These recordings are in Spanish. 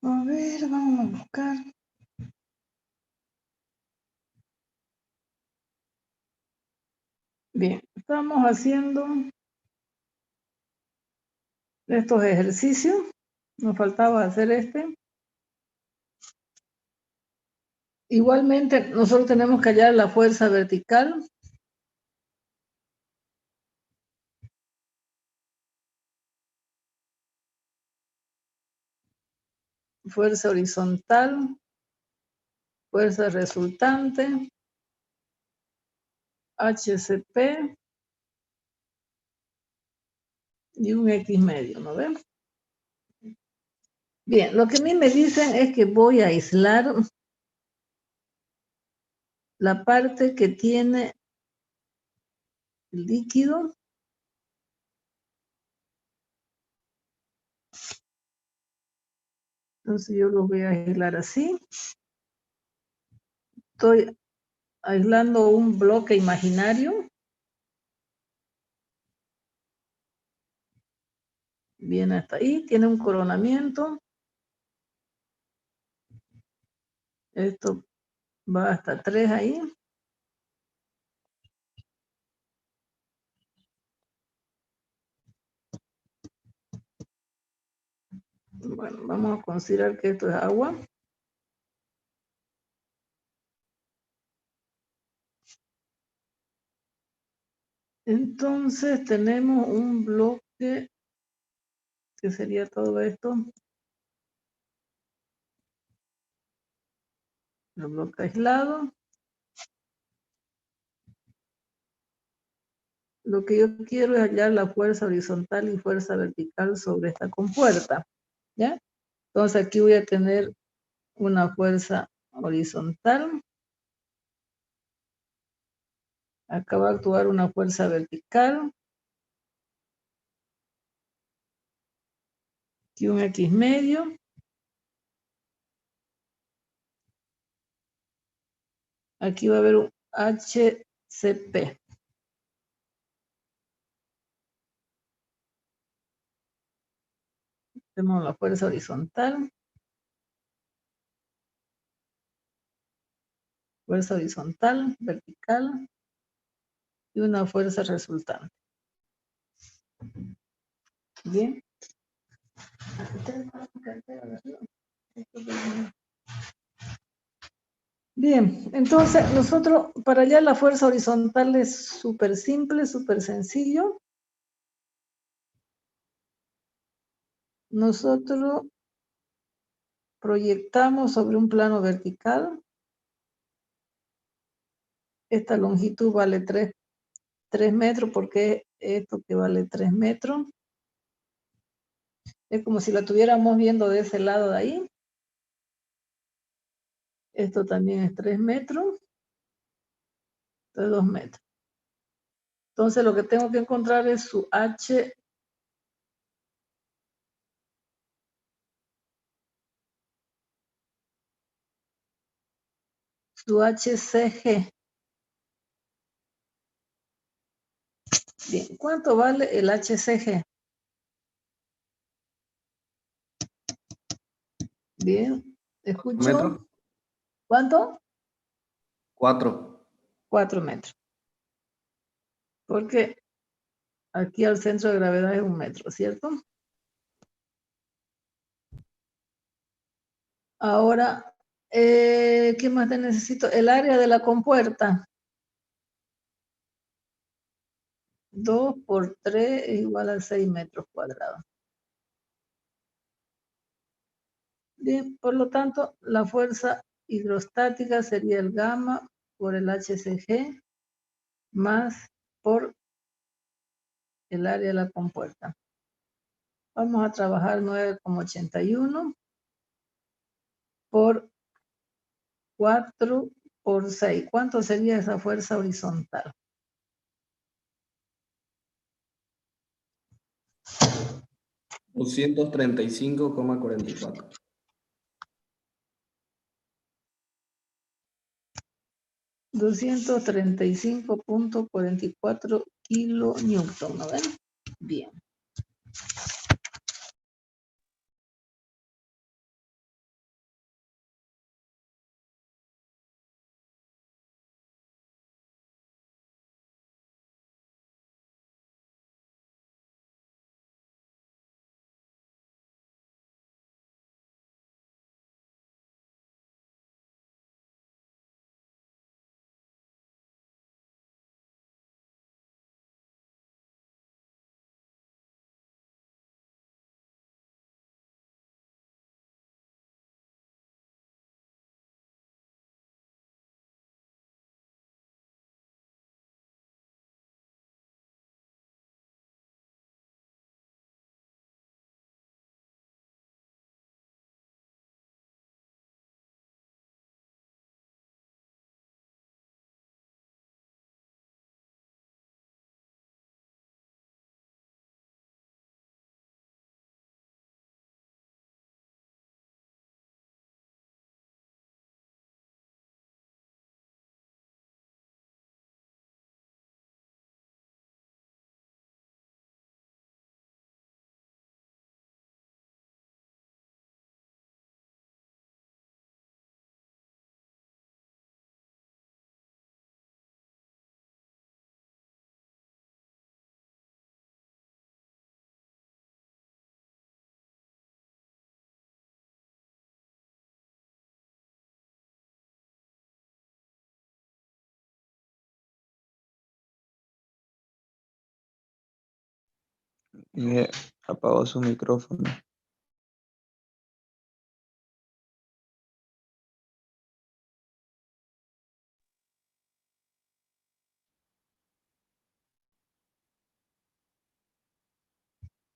A ver, vamos a buscar. Bien, estamos haciendo estos ejercicios. Nos faltaba hacer este. Igualmente, nosotros tenemos que hallar la fuerza vertical. Fuerza horizontal. Fuerza resultante. HCP. Y un X medio, ¿no ven? Bien, lo que a mí me dicen es que voy a aislar la parte que tiene el líquido. Entonces yo lo voy a aislar así. Estoy aislando un bloque imaginario. Viene hasta ahí, tiene un coronamiento. Esto va hasta 3 ahí. Bueno, vamos a considerar que esto es agua. Entonces tenemos un bloque que sería todo esto. El bloque aislado. Lo que yo quiero es hallar la fuerza horizontal y fuerza vertical sobre esta compuerta, ¿ya? Entonces aquí voy a tener una fuerza horizontal. Acá va a actuar una fuerza vertical. Aquí un X medio. Aquí va a haber un HCP. Tenemos la fuerza horizontal. Fuerza horizontal, vertical. Y una fuerza resultante. Bien. Bien, entonces nosotros para hallar la fuerza horizontal es súper simple, súper sencillo. Nosotros proyectamos sobre un plano vertical. Esta longitud vale 3 metros porque esto que vale 3 metros. Es como si la tuviéramos viendo de ese lado de ahí. Esto también es 3 metros. Esto es 2 metros. Entonces lo que tengo que encontrar es su HCG. Bien, ¿cuánto vale el HCG? Bien, escucho. ¿Metros? ¿Cuánto? 4. 4 metros. Porque aquí al centro de gravedad es 1 metro, ¿cierto? Ahora, ¿qué más te necesito? El área de la compuerta. 2 por 3 es igual a 6 metros cuadrados. Bien, por lo tanto, la fuerza hidrostática sería el gamma por el HCG más por el área de la compuerta. Vamos a trabajar 9,81 por 4 por 6. ¿Cuánto sería esa fuerza horizontal? 235,44. 235,44 kilonewton, ¿no ven? Bien. Apagó su micrófono.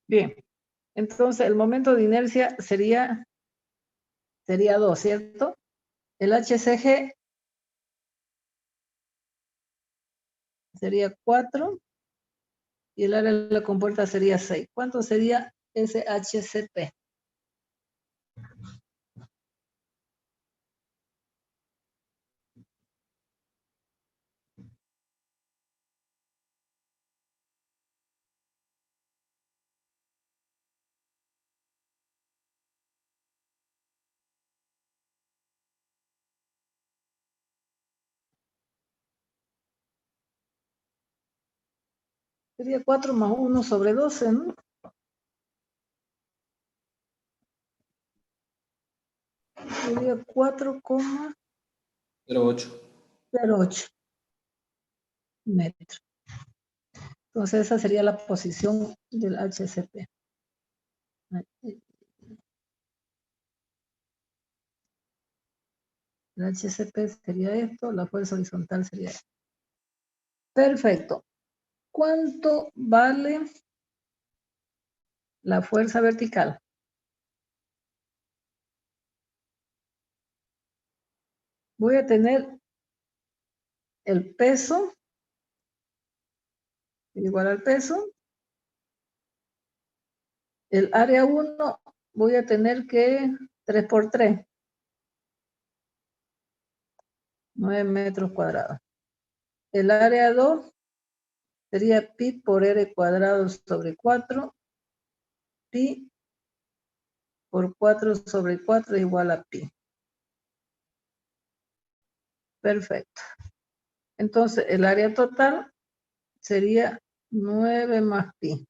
Bien, entonces el momento de inercia sería 2, ¿cierto? El HCG sería 4 y el área de la compuerta sería 6. ¿Cuánto sería ese HCP? Sería 4 más 1 sobre 12, ¿no? Sería 4,08 08. metros. Entonces esa sería la posición del HCP. El HCP sería esto, la fuerza horizontal sería esto. Perfecto. ¿Cuánto vale la fuerza vertical? Voy a tener el peso igual al peso. El área 1 voy a tener que 3 por 3. 9 metros cuadrados. El área 2 sería pi por r cuadrado sobre 4. Pi por 4 sobre 4 igual a pi. Perfecto. Entonces el área total sería 9 más pi.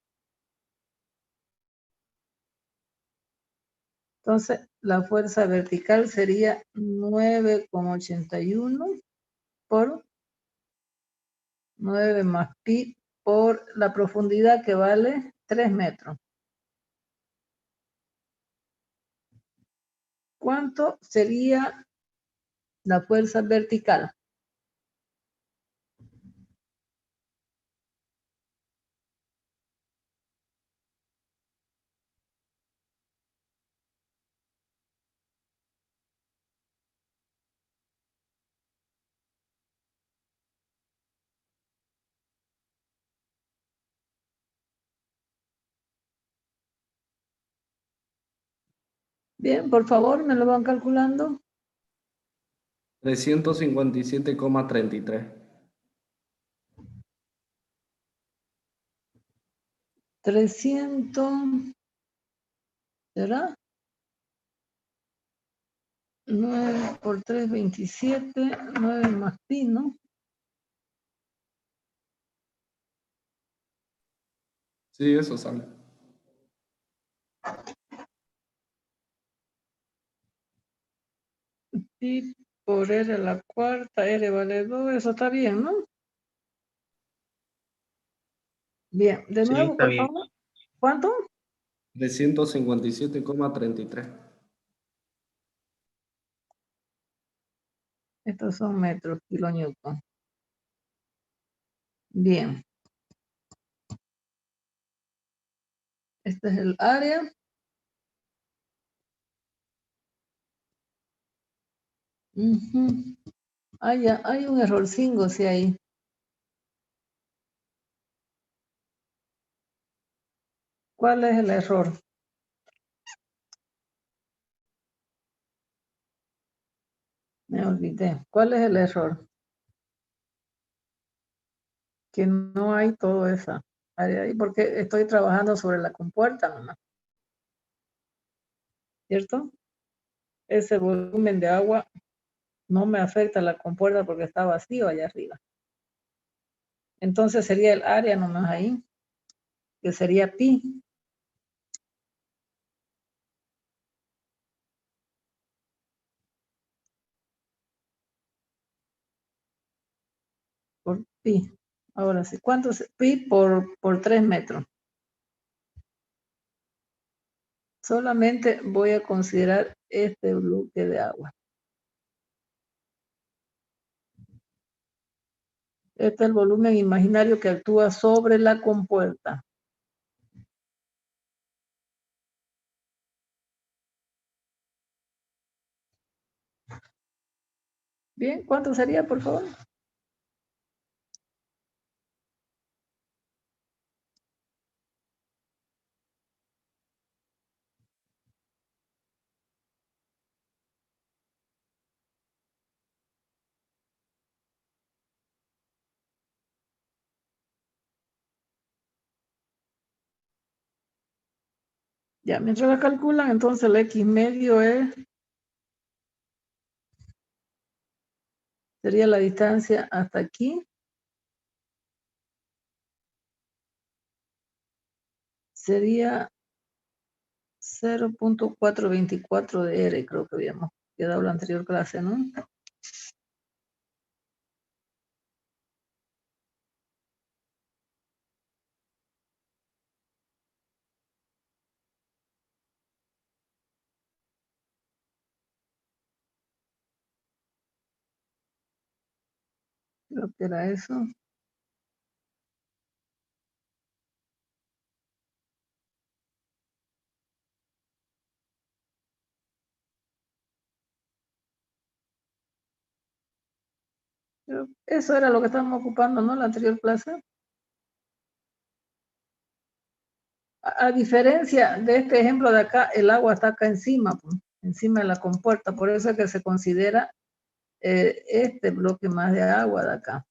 Entonces la fuerza vertical sería 9,81 por 9 más pi por la profundidad que vale 3 metros. ¿Cuánto sería la fuerza vertical? Bien, por favor, me lo van calculando. 357,33. 300, ¿será? 9 por 3, 27, 9 más pi, ¿no? Sí, eso sale. Pi por r a la cuarta, r vale 2, eso está bien, ¿no? Bien, de Sí, nuevo, está por bien. favor. ¿Cuánto? 357,33. Estos son metros, kilonewton. Bien. Este es el área. Hay un errorcingo, sí, ahí. ¿Cuál es el error? Me olvidé. ¿Cuál es el error? Que no hay toda esa área ahí, porque estoy trabajando sobre la compuerta nomás. ¿Cierto? Ese volumen de agua no me afecta a la compuerta porque está vacío allá arriba. Entonces sería el área nomás ahí, que sería pi. Por pi. Ahora sí, ¿cuánto es pi por 3 metros? Solamente voy a considerar este bloque de agua. Este es el volumen imaginario que actúa sobre la compuerta. Bien, ¿cuánto sería, por favor? Ya, mientras la calculan, entonces el X medio sería la distancia hasta aquí. Sería 0.424 de R, creo que habíamos quedado en la anterior clase, ¿no? Creo que era eso. Eso era lo que estábamos ocupando, ¿no? La anterior clase. A diferencia de este ejemplo de acá, el agua está acá encima, pues, encima de la compuerta. Por eso es que se considera este bloque más de agua de acá.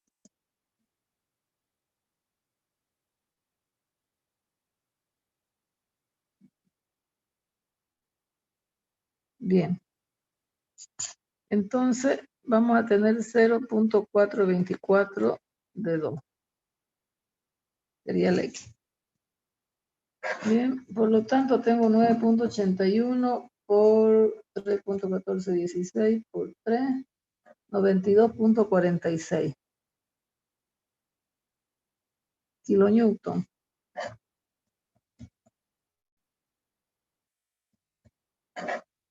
Bien. Entonces, vamos a tener 0.424 de 2. Sería el X. Bien, por lo tanto tengo 9.81 por 3.1416 por 3, 92.46 kilonewton.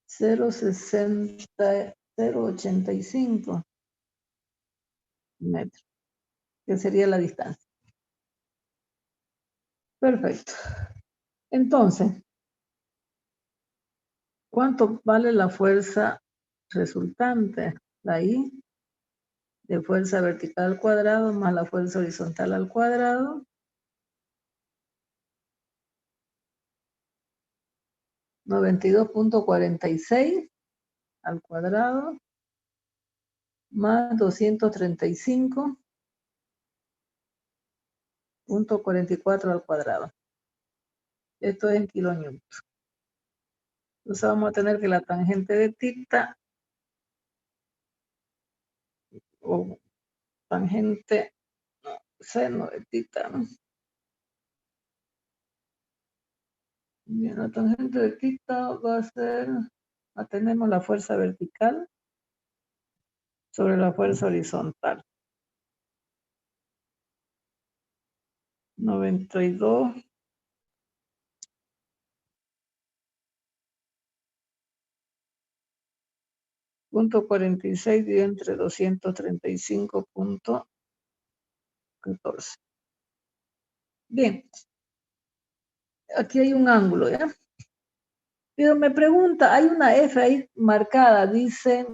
0.85 metros, que sería la distancia. Perfecto. Entonces, ¿cuánto vale la fuerza resultante? La I de fuerza vertical al cuadrado más la fuerza horizontal al cuadrado. 92.46 al cuadrado más 235.44 al cuadrado. Esto es en kilonewton. Entonces vamos a tener que la tangente de θ o tangente seno de θ, ¿no? Bien, la tangente de θ va a ser, tenemos la fuerza vertical sobre la fuerza horizontal. 92.46 dividido entre 235.14. Bien, aquí hay un ángulo, ¿ya? Pero me pregunta, hay una F ahí marcada, dice,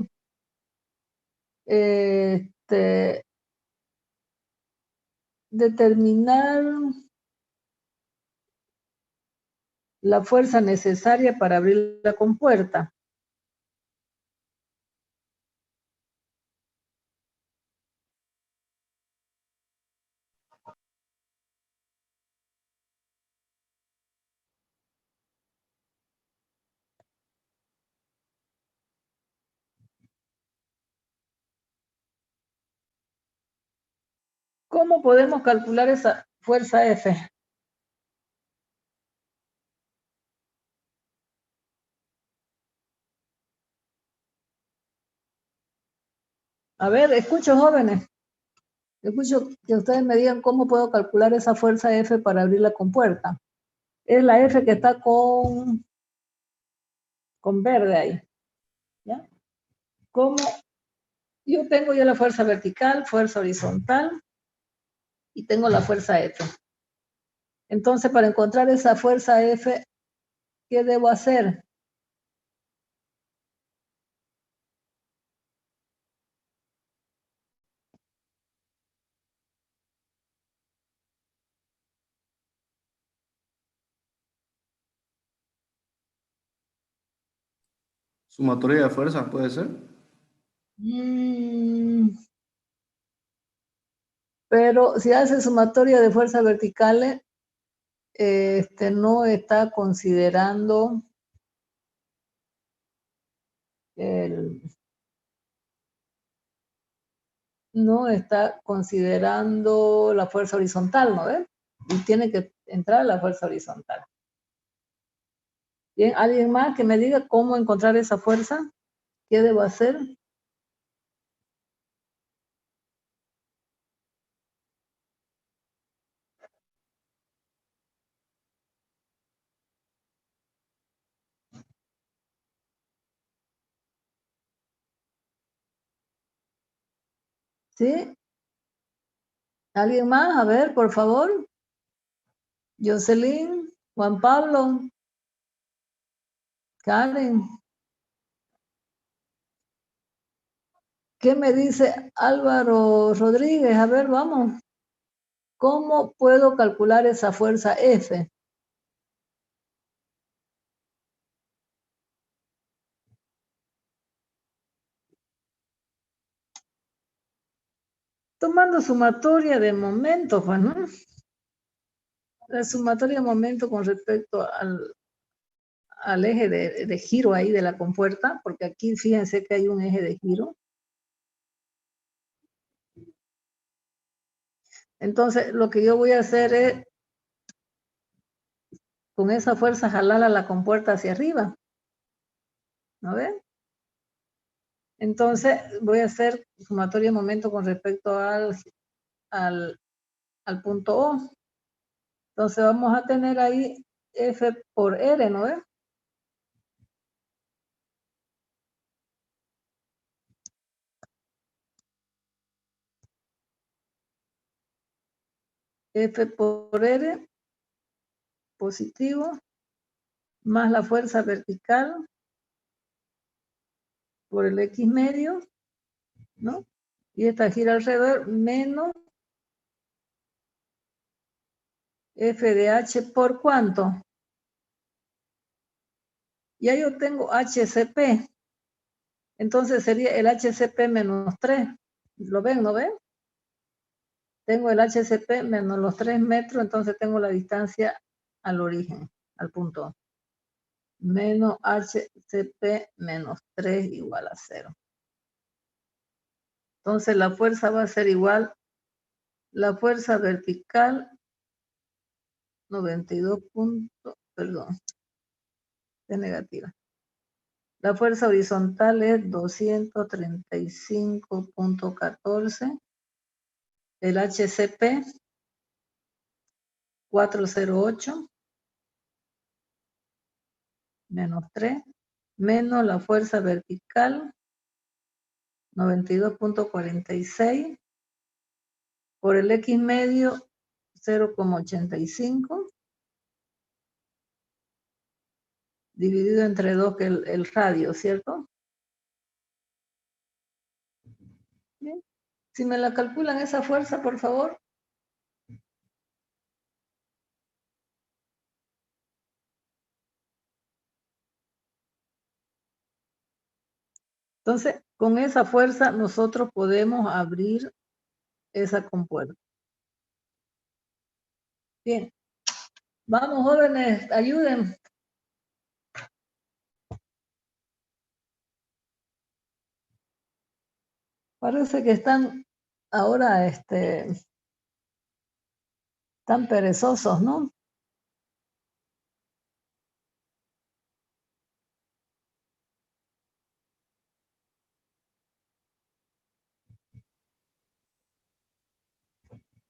determinar la fuerza necesaria para abrir la compuerta. ¿Cómo podemos calcular esa fuerza F? A ver, escucho, jóvenes. Escucho que ustedes me digan cómo puedo calcular esa fuerza F para abrir la compuerta. Es la F que está con con verde ahí, ¿ya? Como yo tengo ya la fuerza vertical, fuerza horizontal, y tengo la fuerza F. Entonces, para encontrar esa fuerza F, ¿qué debo hacer? Sumatoria de fuerzas, ¿puede ser? Pero si hace sumatoria de fuerzas verticales, no está considerando no está considerando la fuerza horizontal, ¿no ves? Y tiene que entrar la fuerza horizontal. Bien, ¿alguien más que me diga cómo encontrar esa fuerza? ¿Qué debo hacer? ¿Sí? ¿Alguien más? A ver, por favor. Jocelyn, Juan Pablo, Karen. ¿Qué me dice Álvaro Rodríguez? A ver, vamos. ¿Cómo puedo calcular esa fuerza F? Tomando sumatoria de momento, pues, ¿no? La sumatoria de momento con respecto al eje de giro ahí de la compuerta, porque aquí fíjense que hay un eje de giro. Entonces, lo que yo voy a hacer es, con esa fuerza, jalar a la compuerta hacia arriba. ¿No ven? Entonces, voy a hacer sumatoria de momento con respecto al punto O. Entonces, vamos a tener ahí F por R, ¿no ven? F por R positivo más la fuerza vertical por el X medio, ¿no? Y esta gira alrededor menos F de H por ¿cuánto? Ya yo tengo HCP. Entonces sería el HCP menos 3. ¿Lo ven, no ven? Tengo el HCP menos los 3 metros, entonces tengo la distancia al origen, al punto. Menos HCP menos 3 igual a 0. Entonces la fuerza va a ser igual, la fuerza vertical, 92 puntos, perdón, es negativa. La fuerza horizontal es 235.14. El HCP, 408, menos 3, menos la fuerza vertical, 92.46, por el X medio, 0,85, dividido entre 2, que es el radio, ¿cierto? Bien. Si me la calculan esa fuerza, por favor. Entonces, con esa fuerza nosotros podemos abrir esa compuerta. Bien. Vamos, jóvenes, ayuden. Parece que están ahora, tan perezosos, ¿no?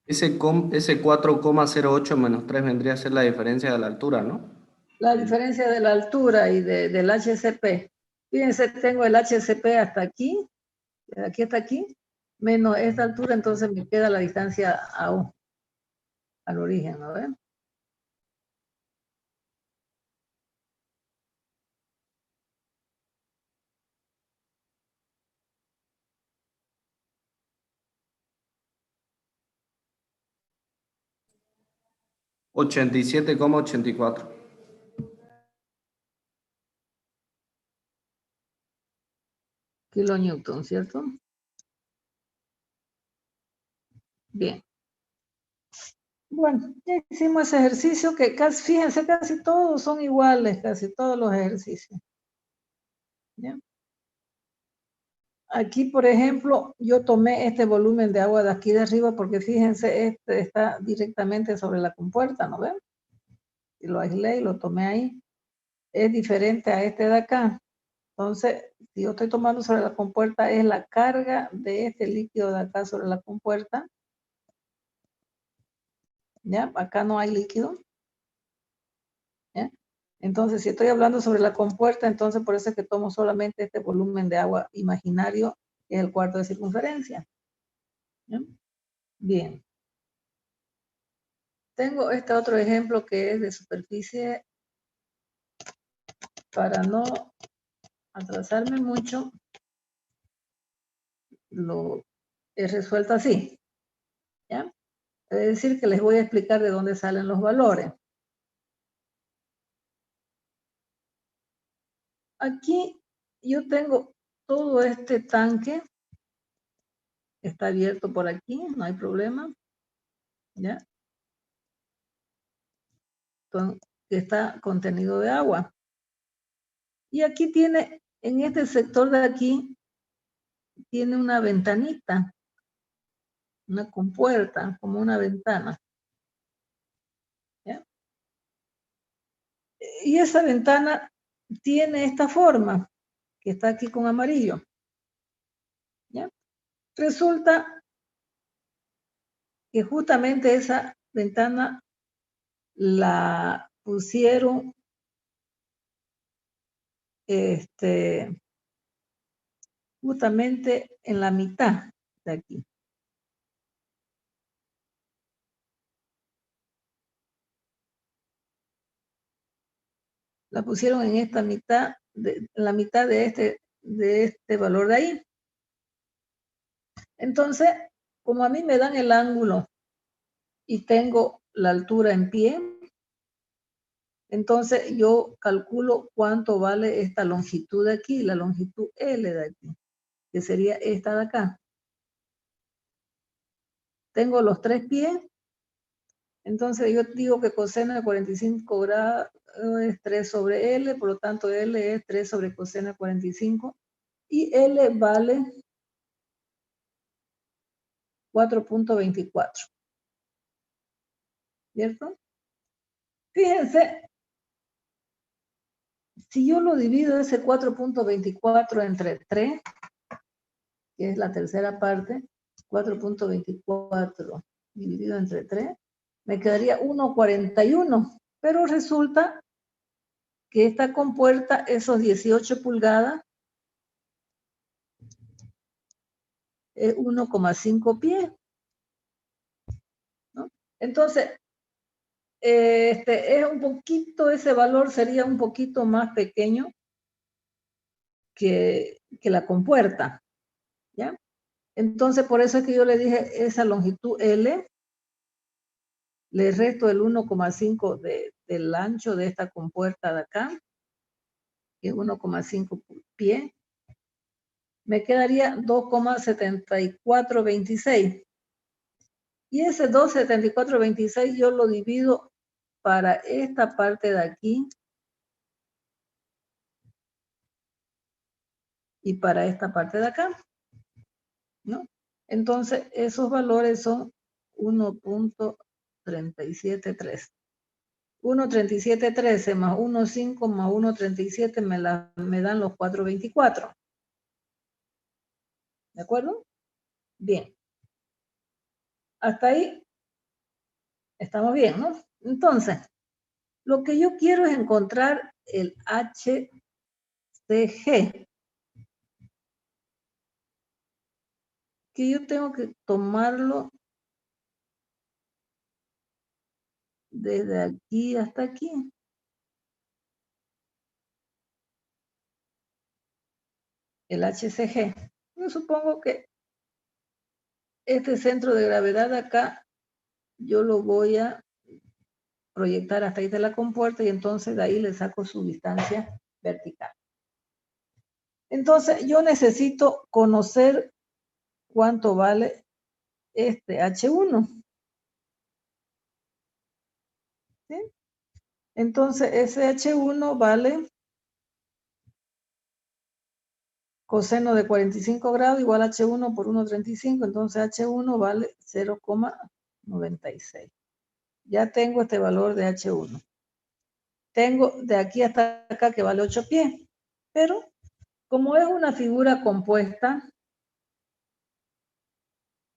Ese 4,08 menos 3 vendría a ser la diferencia de la altura, ¿no? La diferencia de la altura y del HCP. Fíjense, tengo el HCP hasta aquí, de aquí hasta aquí, menos esta altura, entonces me queda la distancia A1, al origen, ¿no ven? Ochenta y 87,84. Kilonewton, ¿cierto? Bien. Bueno, ya hicimos ese ejercicio que casi, fíjense, casi todos son iguales, casi todos los ejercicios. ¿Ya? Aquí, por ejemplo, yo tomé este volumen de agua de aquí de arriba porque fíjense, este está directamente sobre la compuerta, ¿no ven? Y lo aislé y lo tomé ahí. Es diferente a este de acá. Entonces, si yo estoy tomando sobre la compuerta, es la carga de este líquido de acá sobre la compuerta. ¿Ya? Acá no hay líquido. ¿Ya? Entonces, si estoy hablando sobre la compuerta, entonces por eso es que tomo solamente este volumen de agua imaginario, que es el cuarto de circunferencia. ¿Ya? Bien. Tengo este otro ejemplo que es de superficie. Para no atrasarme mucho, lo he resuelto así. ¿Ya? Es decir, que les voy a explicar de dónde salen los valores. Aquí yo tengo todo este tanque, está abierto por aquí, no hay problema, ¿ya? Que está contenido de agua. Y aquí tiene, en este sector de aquí, tiene una ventanita, una compuerta, como una ventana. ¿Ya? Y esa ventana tiene esta forma, que está aquí con amarillo. ¿Ya? Resulta que justamente esa ventana la pusieron justamente en la mitad de aquí. La pusieron en esta mitad, en la mitad de este valor de ahí. Entonces, como a mí me dan el ángulo y tengo la altura en pie, entonces yo calculo cuánto vale esta longitud de aquí, la longitud L de aquí, que sería esta de acá. Tengo los 3 pies, entonces yo digo que coseno de 45 grados es 3 sobre L, por lo tanto L es 3 sobre coseno de 45, y L vale 4.24. ¿Cierto? Fíjense, si yo lo divido ese 4.24 entre 3, que es la tercera parte, 4.24 dividido entre 3, me quedaría 1.41. Pero resulta que esta compuerta, esos 18 pulgadas, es 1,5 pies. ¿No? Entonces, es un poquito, ese valor sería un poquito más pequeño que la compuerta. ¿Ya? Entonces, por eso es que yo le dije esa longitud L, le resto el 1,5 del ancho de esta compuerta de acá, que es 1,5 pies, me quedaría 2,7426. Y ese 2,7426 yo lo divido para esta parte de aquí y para esta parte de acá, ¿no? Entonces, esos valores son 1.373. 1.3713 más 1.5 más 1.37 me dan los 4.24. ¿De acuerdo? Bien. Hasta ahí estamos bien, ¿no? Entonces, Lo que yo quiero es encontrar el HCG. Que yo tengo que tomarlo desde aquí hasta aquí. El HCG. Yo supongo que este centro de gravedad acá, yo lo voy a proyectar hasta ahí de la compuerta y entonces de ahí le saco su distancia vertical. Entonces yo necesito conocer cuánto vale este H1. ¿Sí? Entonces ese H1 vale coseno de 45 grados igual a H1 por 1,35, entonces H1 vale 0,96. Ya tengo este valor de H1. Tengo de aquí hasta acá que vale 8 pies, pero como es una figura compuesta,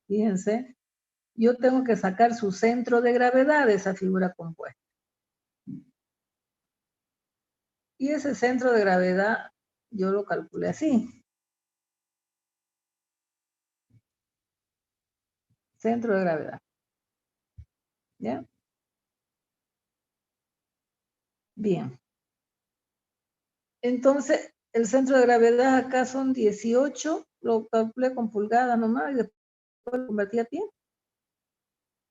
fíjense, yo tengo que sacar su centro de gravedad de esa figura compuesta. Y ese centro de gravedad yo lo calculé así. Centro de gravedad. ¿Ya? Bien. Entonces, el centro de gravedad acá son 18, lo calculé con pulgadas nomás y después lo convertí a pie.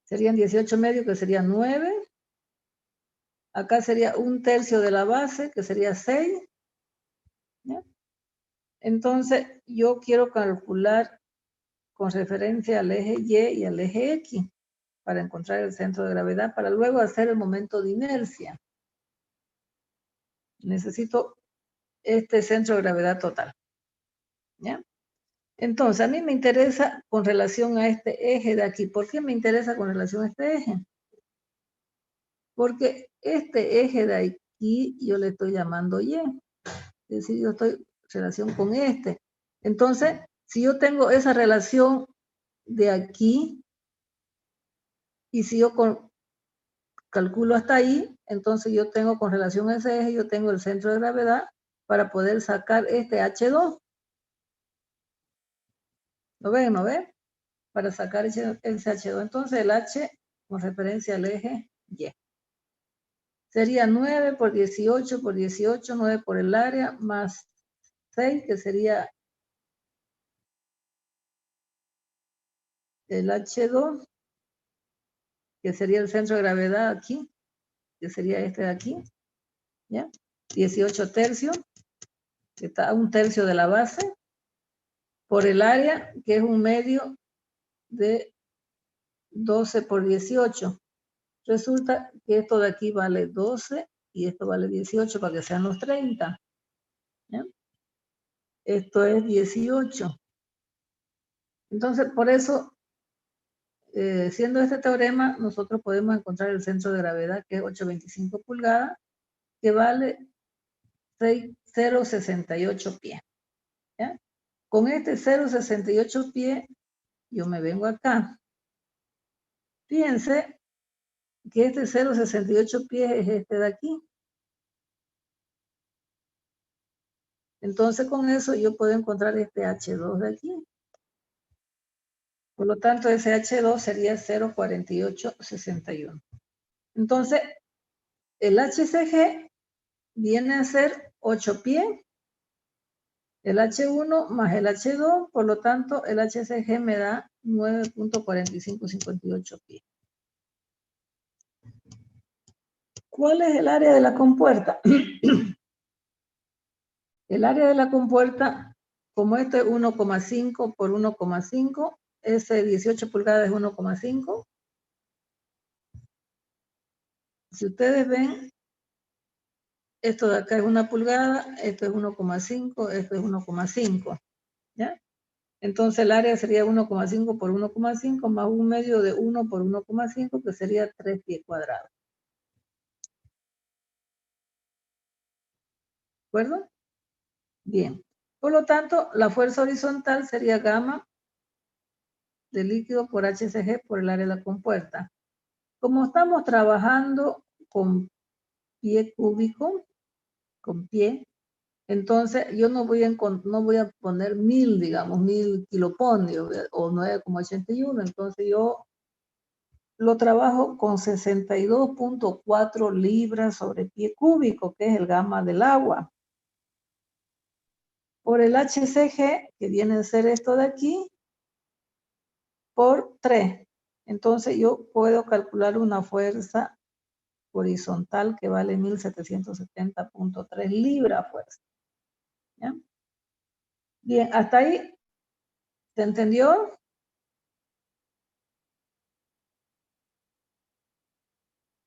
Serían 18 medios, que sería 9. Acá sería 1/3 de la base, que sería 6. ¿Ya? Entonces, yo quiero calcular con referencia al eje Y y al eje X para encontrar el centro de gravedad, para luego hacer el momento de inercia. Necesito este centro de gravedad total. ¿Ya? Entonces, a mí me interesa con relación a este eje de aquí. ¿Por qué me interesa con relación a este eje? Porque este eje de aquí yo le estoy llamando Y. Es decir, yo estoy en relación con este. Entonces, si yo tengo esa relación de aquí, y si yo calculo hasta ahí, entonces yo tengo con relación a ese eje, yo tengo el centro de gravedad para poder sacar este H2. ¿Lo ven? ¿No ven? Para sacar ese H2. Entonces el H con referencia al eje Y. Sería 9 por 18 por 18, 9 por el área, más 6, que sería el H2, que sería el centro de gravedad aquí, que sería este de aquí, ¿ya? 18 tercios, que está a 1/3 de la base, por el área, que es 1/2 de 12 por 18. Resulta que esto de aquí vale 12 y esto vale 18 para que sean los 30. ¿Ya? Esto es 18. Entonces, por eso, siendo este teorema, nosotros podemos encontrar el centro de gravedad, que es 8,25 pulgadas, que vale 0,68 pies. ¿Ya? Con este 0,68 pies, yo me vengo acá. Fíjense que este 0,68 pies es este de aquí. Entonces, con eso yo puedo encontrar este H2 de aquí. Por lo tanto, ese H2 sería 0,4861. Entonces, el HCG viene a ser 8 pies, el H1 más el H2, por lo tanto, el HCG me da 9,4558 pies. ¿Cuál es el área de la compuerta? El área de la compuerta, como este es 1,5 por 1,5, ese 18 pulgadas es 1,5. Si ustedes ven, esto de acá es 1 pulgada, esto es 1,5, esto es 1,5. ¿Ya? Entonces el área sería 1,5 por 1,5 más 1/2 de 1 por 1,5, que sería 3 pies cuadrados. ¿De acuerdo? Bien. Por lo tanto, la fuerza horizontal sería gamma de líquido por HCG por el área de la compuerta. Como estamos trabajando con pie cúbico, con pie, entonces yo no voy a poner 1000, digamos, 1000 kiloponios o 9,81, entonces yo lo trabajo con 62.4 libras sobre pie cúbico, que es el gamma del agua. Por el HCG, que viene a ser esto de aquí, por 3. Entonces yo puedo calcular una fuerza horizontal que vale 1770.3 libras fuerza. ¿Ya? Bien, hasta ahí, ¿se entendió?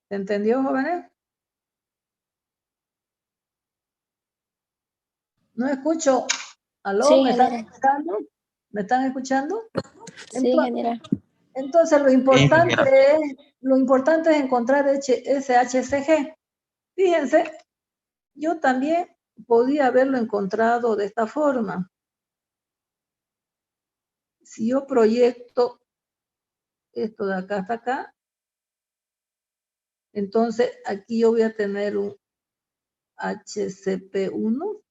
¿Se entendió, jóvenes? No escucho. ¿Aló? Sí, ¿Me están ingeniera. escuchando? ¿Me están escuchando? Sí, ingeniera. Entonces lo importante es encontrar ese HCG. Fíjense, yo también podía haberlo encontrado de esta forma. Si yo proyecto esto de acá hasta acá, entonces aquí yo voy a tener un HCP1,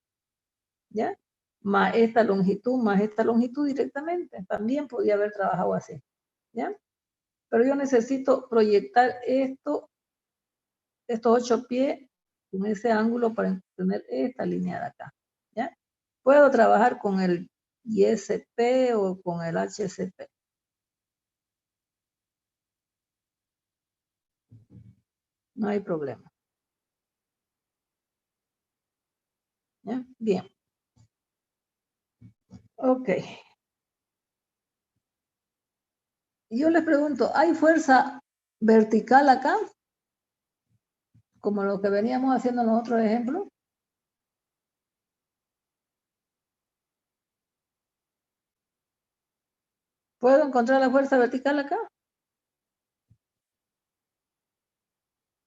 ¿ya? Más esta longitud directamente. También podía haber trabajado así, ¿ya? Pero yo necesito proyectar estos 8 pies con ese ángulo para tener esta línea de acá, ¿ya? Puedo trabajar con el ISP o con el HCP. No hay problema. ¿Ya? Bien. Ok. Yo les pregunto, ¿hay fuerza vertical acá? Como lo que veníamos haciendo en los otros ejemplos. ¿Puedo encontrar la fuerza vertical acá?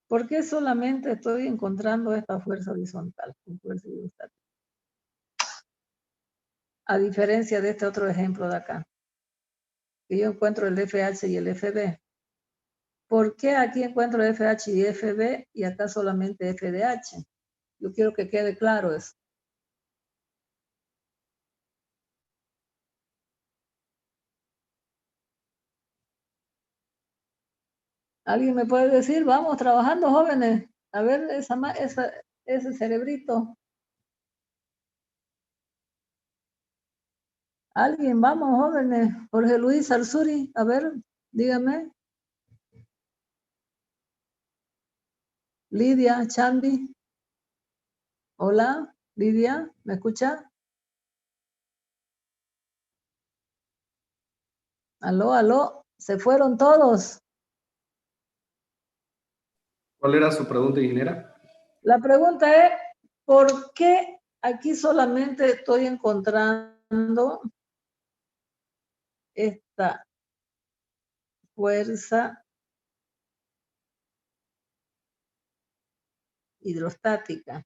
¿Por qué solamente estoy encontrando esta fuerza horizontal? Fuerza hidrostática? A diferencia de este otro ejemplo de acá, que yo encuentro el FH y el FB. ¿Por qué aquí encuentro FH y FB y acá solamente FDH? Yo quiero que quede claro eso. ¿Alguien me puede decir? Vamos trabajando, jóvenes. A ver ese cerebrito. ¿Alguien? Vamos, jóvenes. Jorge Luis Arzuri, a ver, dígame. Lidia, Chandy. Hola, Lidia, ¿me escucha? Aló, aló, se fueron todos. ¿Cuál era su pregunta, ingeniera? La pregunta es, ¿por qué aquí solamente estoy encontrando esta fuerza hidrostática?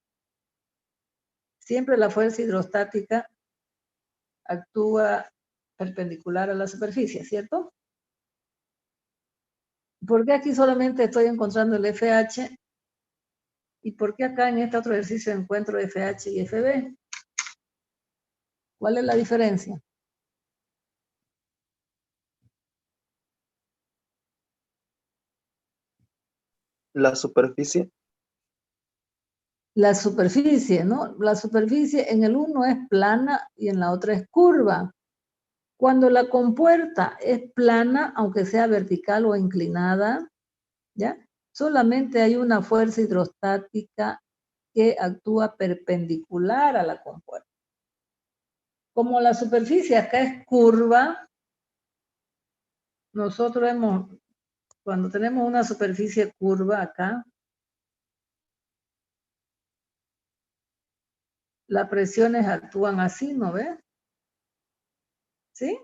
Siempre la fuerza hidrostática actúa perpendicular a la superficie, ¿cierto? ¿Por qué aquí solamente estoy encontrando el FH? ¿Y por qué acá en este otro ejercicio encuentro FH y FB? ¿Cuál es la diferencia? La superficie. La superficie, ¿no? La superficie en el uno es plana y en la otra es curva. Cuando la compuerta es plana, aunque sea vertical o inclinada, ¿ya? Solamente hay una fuerza hidrostática que actúa perpendicular a la compuerta. Como la superficie acá es curva, nosotros cuando tenemos una superficie curva acá, las presiones actúan así, ¿no ves? ¿Sí?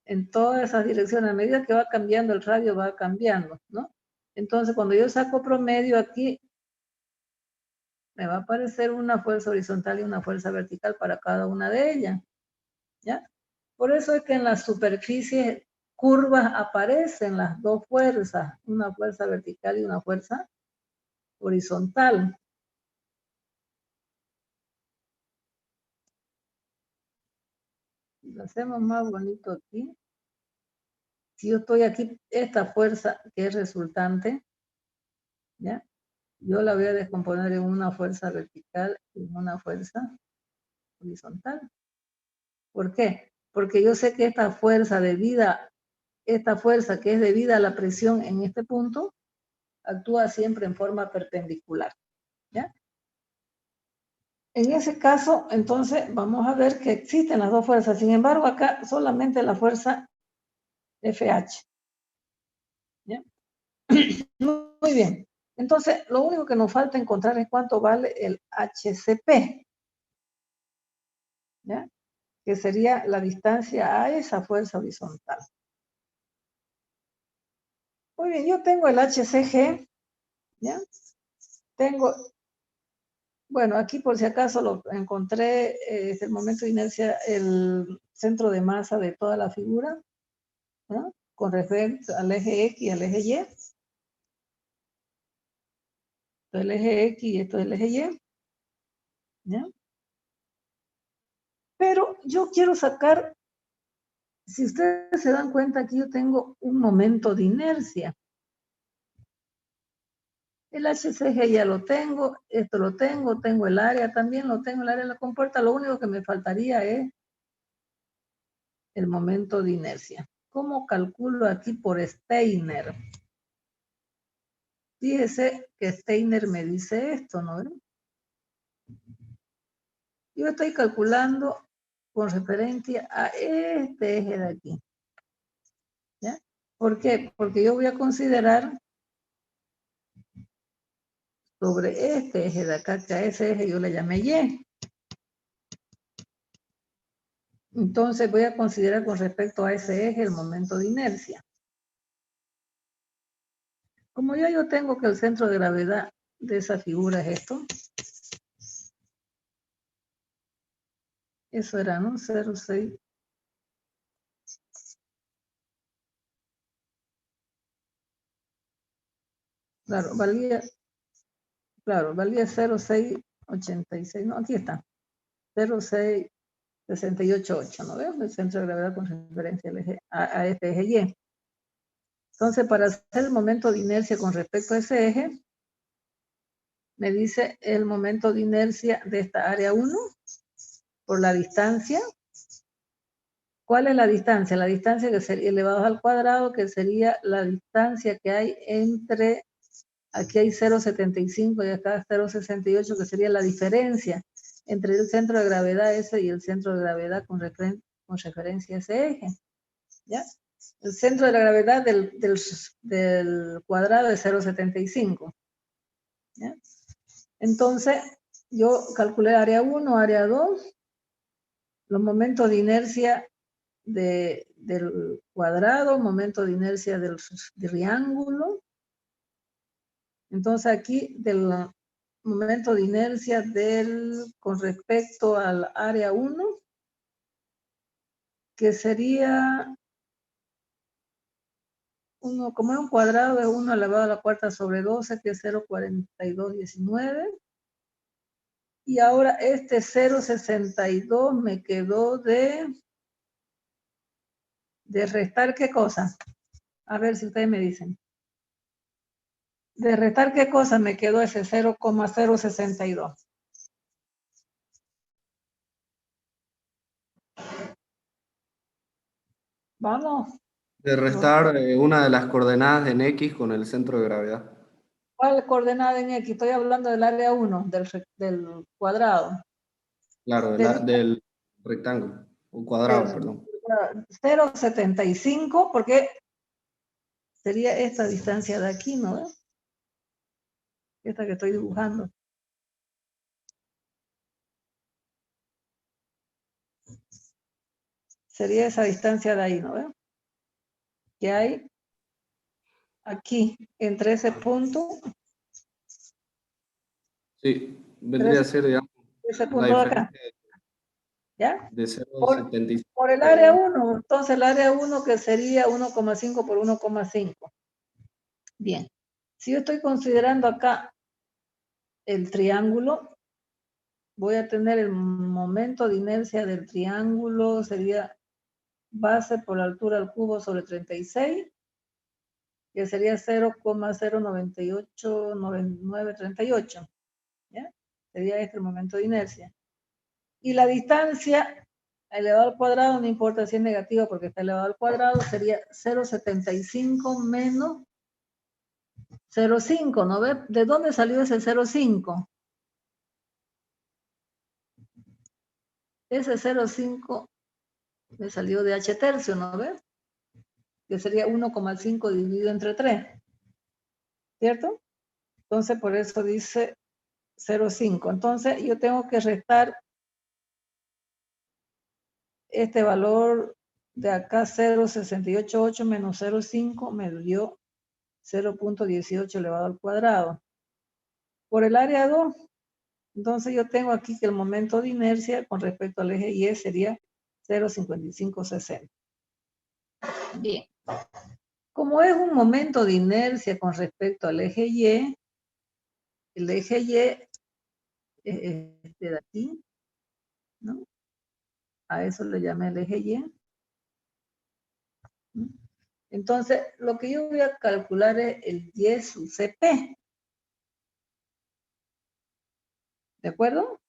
En todas esas direcciones, a medida que va cambiando el radio, va cambiando, ¿no? Entonces, cuando yo saco promedio aquí, me va a aparecer una fuerza horizontal y una fuerza vertical para cada una de ellas, ¿ya? Por eso es que en las superficies curvas aparecen las dos fuerzas, una fuerza vertical y una fuerza horizontal. Lo hacemos más bonito aquí. Si yo estoy aquí, esta fuerza que es resultante, ¿ya? Yo la voy a descomponer en una fuerza vertical y en una fuerza horizontal. ¿Por qué? Porque yo sé que esta fuerza que es debida a la presión en este punto, actúa siempre en forma perpendicular, ¿ya? En ese caso, entonces, vamos a ver que existen las dos fuerzas. Sin embargo, acá solamente la fuerza FH, ¿ya? Muy bien. Entonces, lo único que nos falta encontrar es cuánto vale el HCP, ¿ya? Que sería la distancia a esa fuerza horizontal. Muy bien, yo tengo el HCG, ¿ya? Tengo, bueno, aquí por si acaso lo encontré, es el momento de inercia, el centro de masa de toda la figura, ¿no? Con respecto al eje X y al eje Y. Esto es el eje X y esto es el eje Y, ¿ya? Pero yo quiero sacar, si ustedes se dan cuenta, aquí yo tengo un momento de inercia. El HCG ya lo tengo, esto lo tengo el área también, lo tengo, el área de la compuerta. Lo único que me faltaría es el momento de inercia. ¿Cómo calculo aquí por Steiner? Fíjese que Steiner me dice esto, ¿no? Yo estoy calculando con referencia a este eje de aquí, ¿ya? ¿Por qué? Porque yo voy a considerar sobre este eje de acá, que a ese eje yo le llamé Y. Entonces voy a considerar con respecto a ese eje el momento de inercia. Como ya yo tengo que el centro de gravedad de esa figura es esto, eso era, ¿no? 0,6. Claro, valía 0,686, no, aquí está, 0,668,8, ¿no veo? El centro de gravedad con referencia al eje, a este eje Y. Entonces, para hacer el momento de inercia con respecto a ese eje, me dice el momento de inercia de esta área 1 por la distancia. ¿Cuál es la distancia? La distancia que sería elevados al cuadrado, que sería la distancia que hay entre, aquí hay 0,75 y acá 0,68, que sería la diferencia entre el centro de gravedad ese y el centro de gravedad con referencia a ese eje, ¿ya? El centro de la gravedad del cuadrado es 0,75, ¿ya? Entonces, yo calculé área 1, área 2, los momentos de inercia del cuadrado, momento de inercia del triángulo. Entonces aquí del momento de inercia con respecto al área 1, que sería como es un cuadrado de 1 elevado a la cuarta sobre 12, que es 0,4219. Y ahora este 0,62 me quedó de restar, ¿qué cosa? A ver si ustedes me dicen. ¿De restar qué cosa me quedó ese 0,062? Vamos. De restar una de las coordenadas en X con el centro de gravedad. ¿Cuál coordenada en X? Estoy hablando del área 1, del cuadrado. Claro, del rectángulo, o cuadrado, perdón. 0,75, porque sería esta distancia de aquí, ¿no? Esta que estoy dibujando. Sería esa distancia de ahí, ¿no? Que hay aquí, entre ese punto. Sí, vendría a ser, digamos, Ese la punto de acá. diferencia ¿Ya? de 0,75. Por el área 1, entonces el área 1 que sería 1,5 por 1,5. Bien. Si yo estoy considerando acá el triángulo, voy a tener el momento de inercia del triángulo, sería base por altura al cubo sobre 36, que sería 0,0989938. ¿Ya? Sería este el momento de inercia. Y la distancia elevado al cuadrado, no importa si es negativa porque está elevado al cuadrado, sería 0,75 menos 0,5, ¿no ve? ¿De dónde salió ese 0,5? Ese 0,5 me salió de h tercio, ¿no ve? Que sería 1,5 dividido entre 3, ¿cierto? Entonces, por eso dice 0,5. Entonces, yo tengo que restar este valor de acá, 0,688 menos 0,5, me dio 0,18 elevado al cuadrado. Por el área 2, entonces yo tengo aquí que el momento de inercia con respecto al eje Y sería 0,5560. Bien. Como es un momento de inercia con respecto al eje Y, el eje Y es este de aquí, ¿no? A eso le llamé el eje Y. ¿No? Entonces, lo que yo voy a calcular es el Y sub CP. ¿De acuerdo?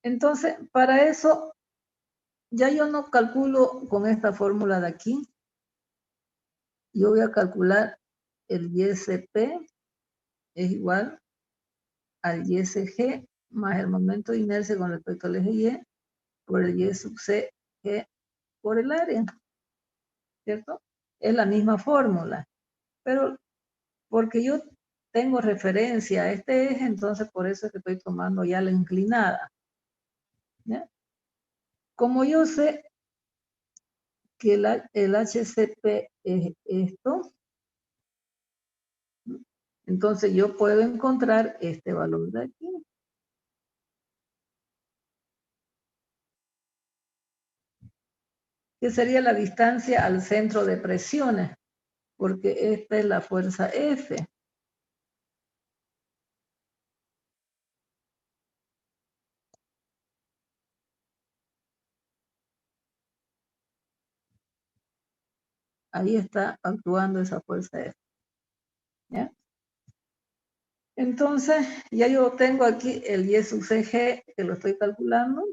Entonces, para eso, ya yo no calculo con esta fórmula de aquí. Yo voy a calcular el YCP es igual al YCG más el momento de inercia con respecto al eje Y por el Y sub CG por el área. ¿Cierto? Es la misma fórmula. Pero porque yo tengo referencia a este eje, entonces por eso es que estoy tomando ya la inclinada. ¿Ya? Como yo sé que el HCP es esto, ¿no? Entonces yo puedo encontrar este valor de aquí. Que sería la distancia al centro de presiones, porque esta es la fuerza F. Ahí está actuando esa fuerza F. ¿Ya? Entonces, ya yo tengo aquí el Y sub CG, que lo estoy calculando,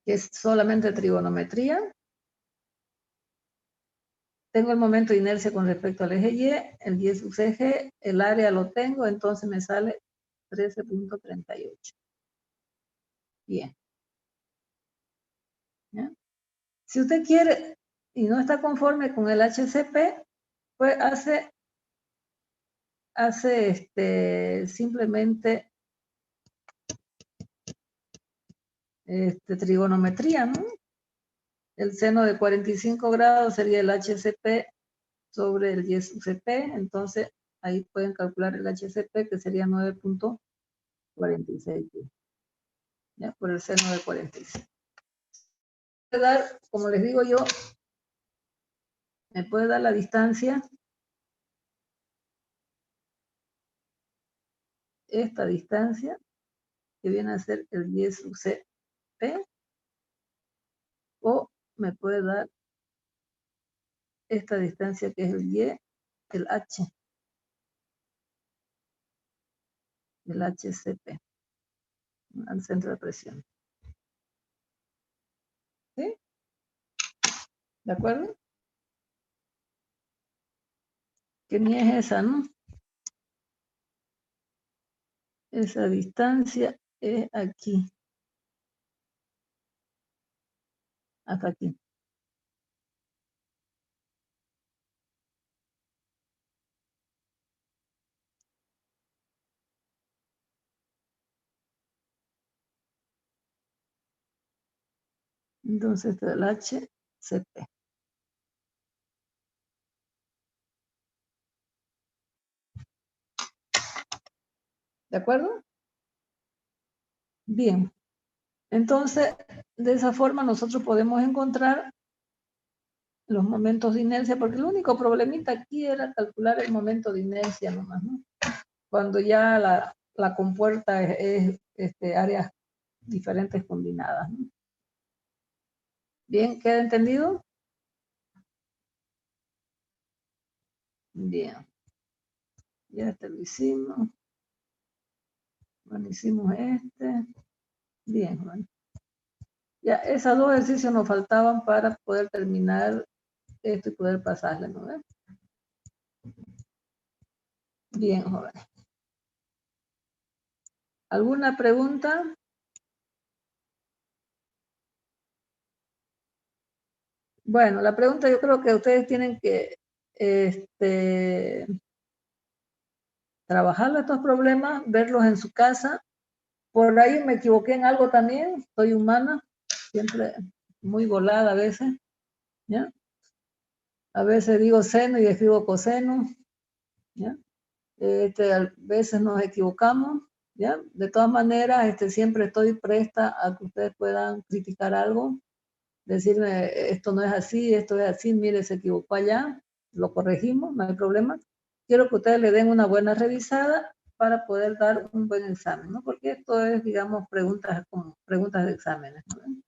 que es solamente trigonometría. Tengo el momento de inercia con respecto al eje Y, el Y sub CG, el área lo tengo, entonces me sale 13.38. Bien. ¿Ya? Si usted quiere y no está conforme con el HCP, pues hace simplemente trigonometría, ¿no? El seno de 45 grados sería el HCP sobre el Y sub CP, entonces ahí pueden calcular el HCP, que sería 9.46, ¿ya? Por el seno de 45. Dar, como les digo yo, me puede dar la distancia, esta distancia, que viene a ser el Y sub CP, o me puede dar esta distancia que es el Y, el H, el HCP, al centro de presión. ¿Sí? ¿De acuerdo? Que ni es esa, ¿no? Esa distancia es aquí. Hasta aquí. Entonces, este es el HCP. ¿De acuerdo? Bien. Entonces, de esa forma nosotros podemos encontrar los momentos de inercia, porque el único problemita aquí era calcular el momento de inercia nomás, ¿no? cuando ya la compuerta es áreas diferentes combinadas, ¿no? Bien, ¿queda entendido? Bien. Ya lo hicimos. Bueno, hicimos este. Bien, bueno. Ya, esos dos ejercicios nos faltaban para poder terminar esto y poder pasarle, ¿no? Bien, joven. ¿Alguna pregunta? Bueno, la pregunta yo creo que ustedes tienen que trabajar estos problemas, verlos en su casa. Por ahí me equivoqué en algo también, soy humana, siempre muy volada a veces, ¿ya? A veces digo seno y escribo coseno, ¿ya? A veces nos equivocamos, ¿ya? De todas maneras, siempre estoy presta a que ustedes puedan criticar algo, decirme esto no es así, esto es así, mire, se equivocó allá, lo corregimos, no hay problema. Quiero que ustedes le den una buena revisada para poder dar un buen examen, ¿no? Porque esto es, digamos, preguntas como preguntas de exámenes, ¿no?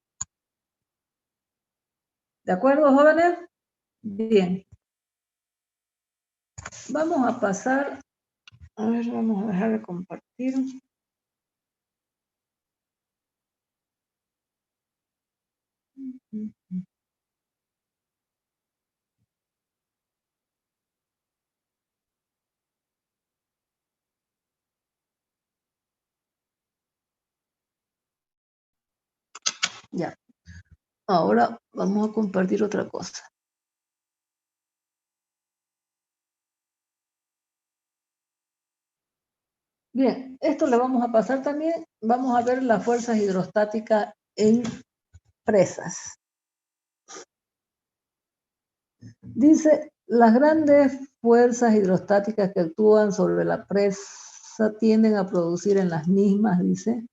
¿De acuerdo, jóvenes? Bien. Vamos a pasar, a ver, vamos a dejar de compartir. Ya. Ahora vamos a compartir otra cosa. Bien, esto le vamos a pasar también. Vamos a ver las fuerzas hidrostáticas en presas. Dice, las grandes fuerzas hidrostáticas que actúan sobre la presa tienden a producir en las mismas, dice,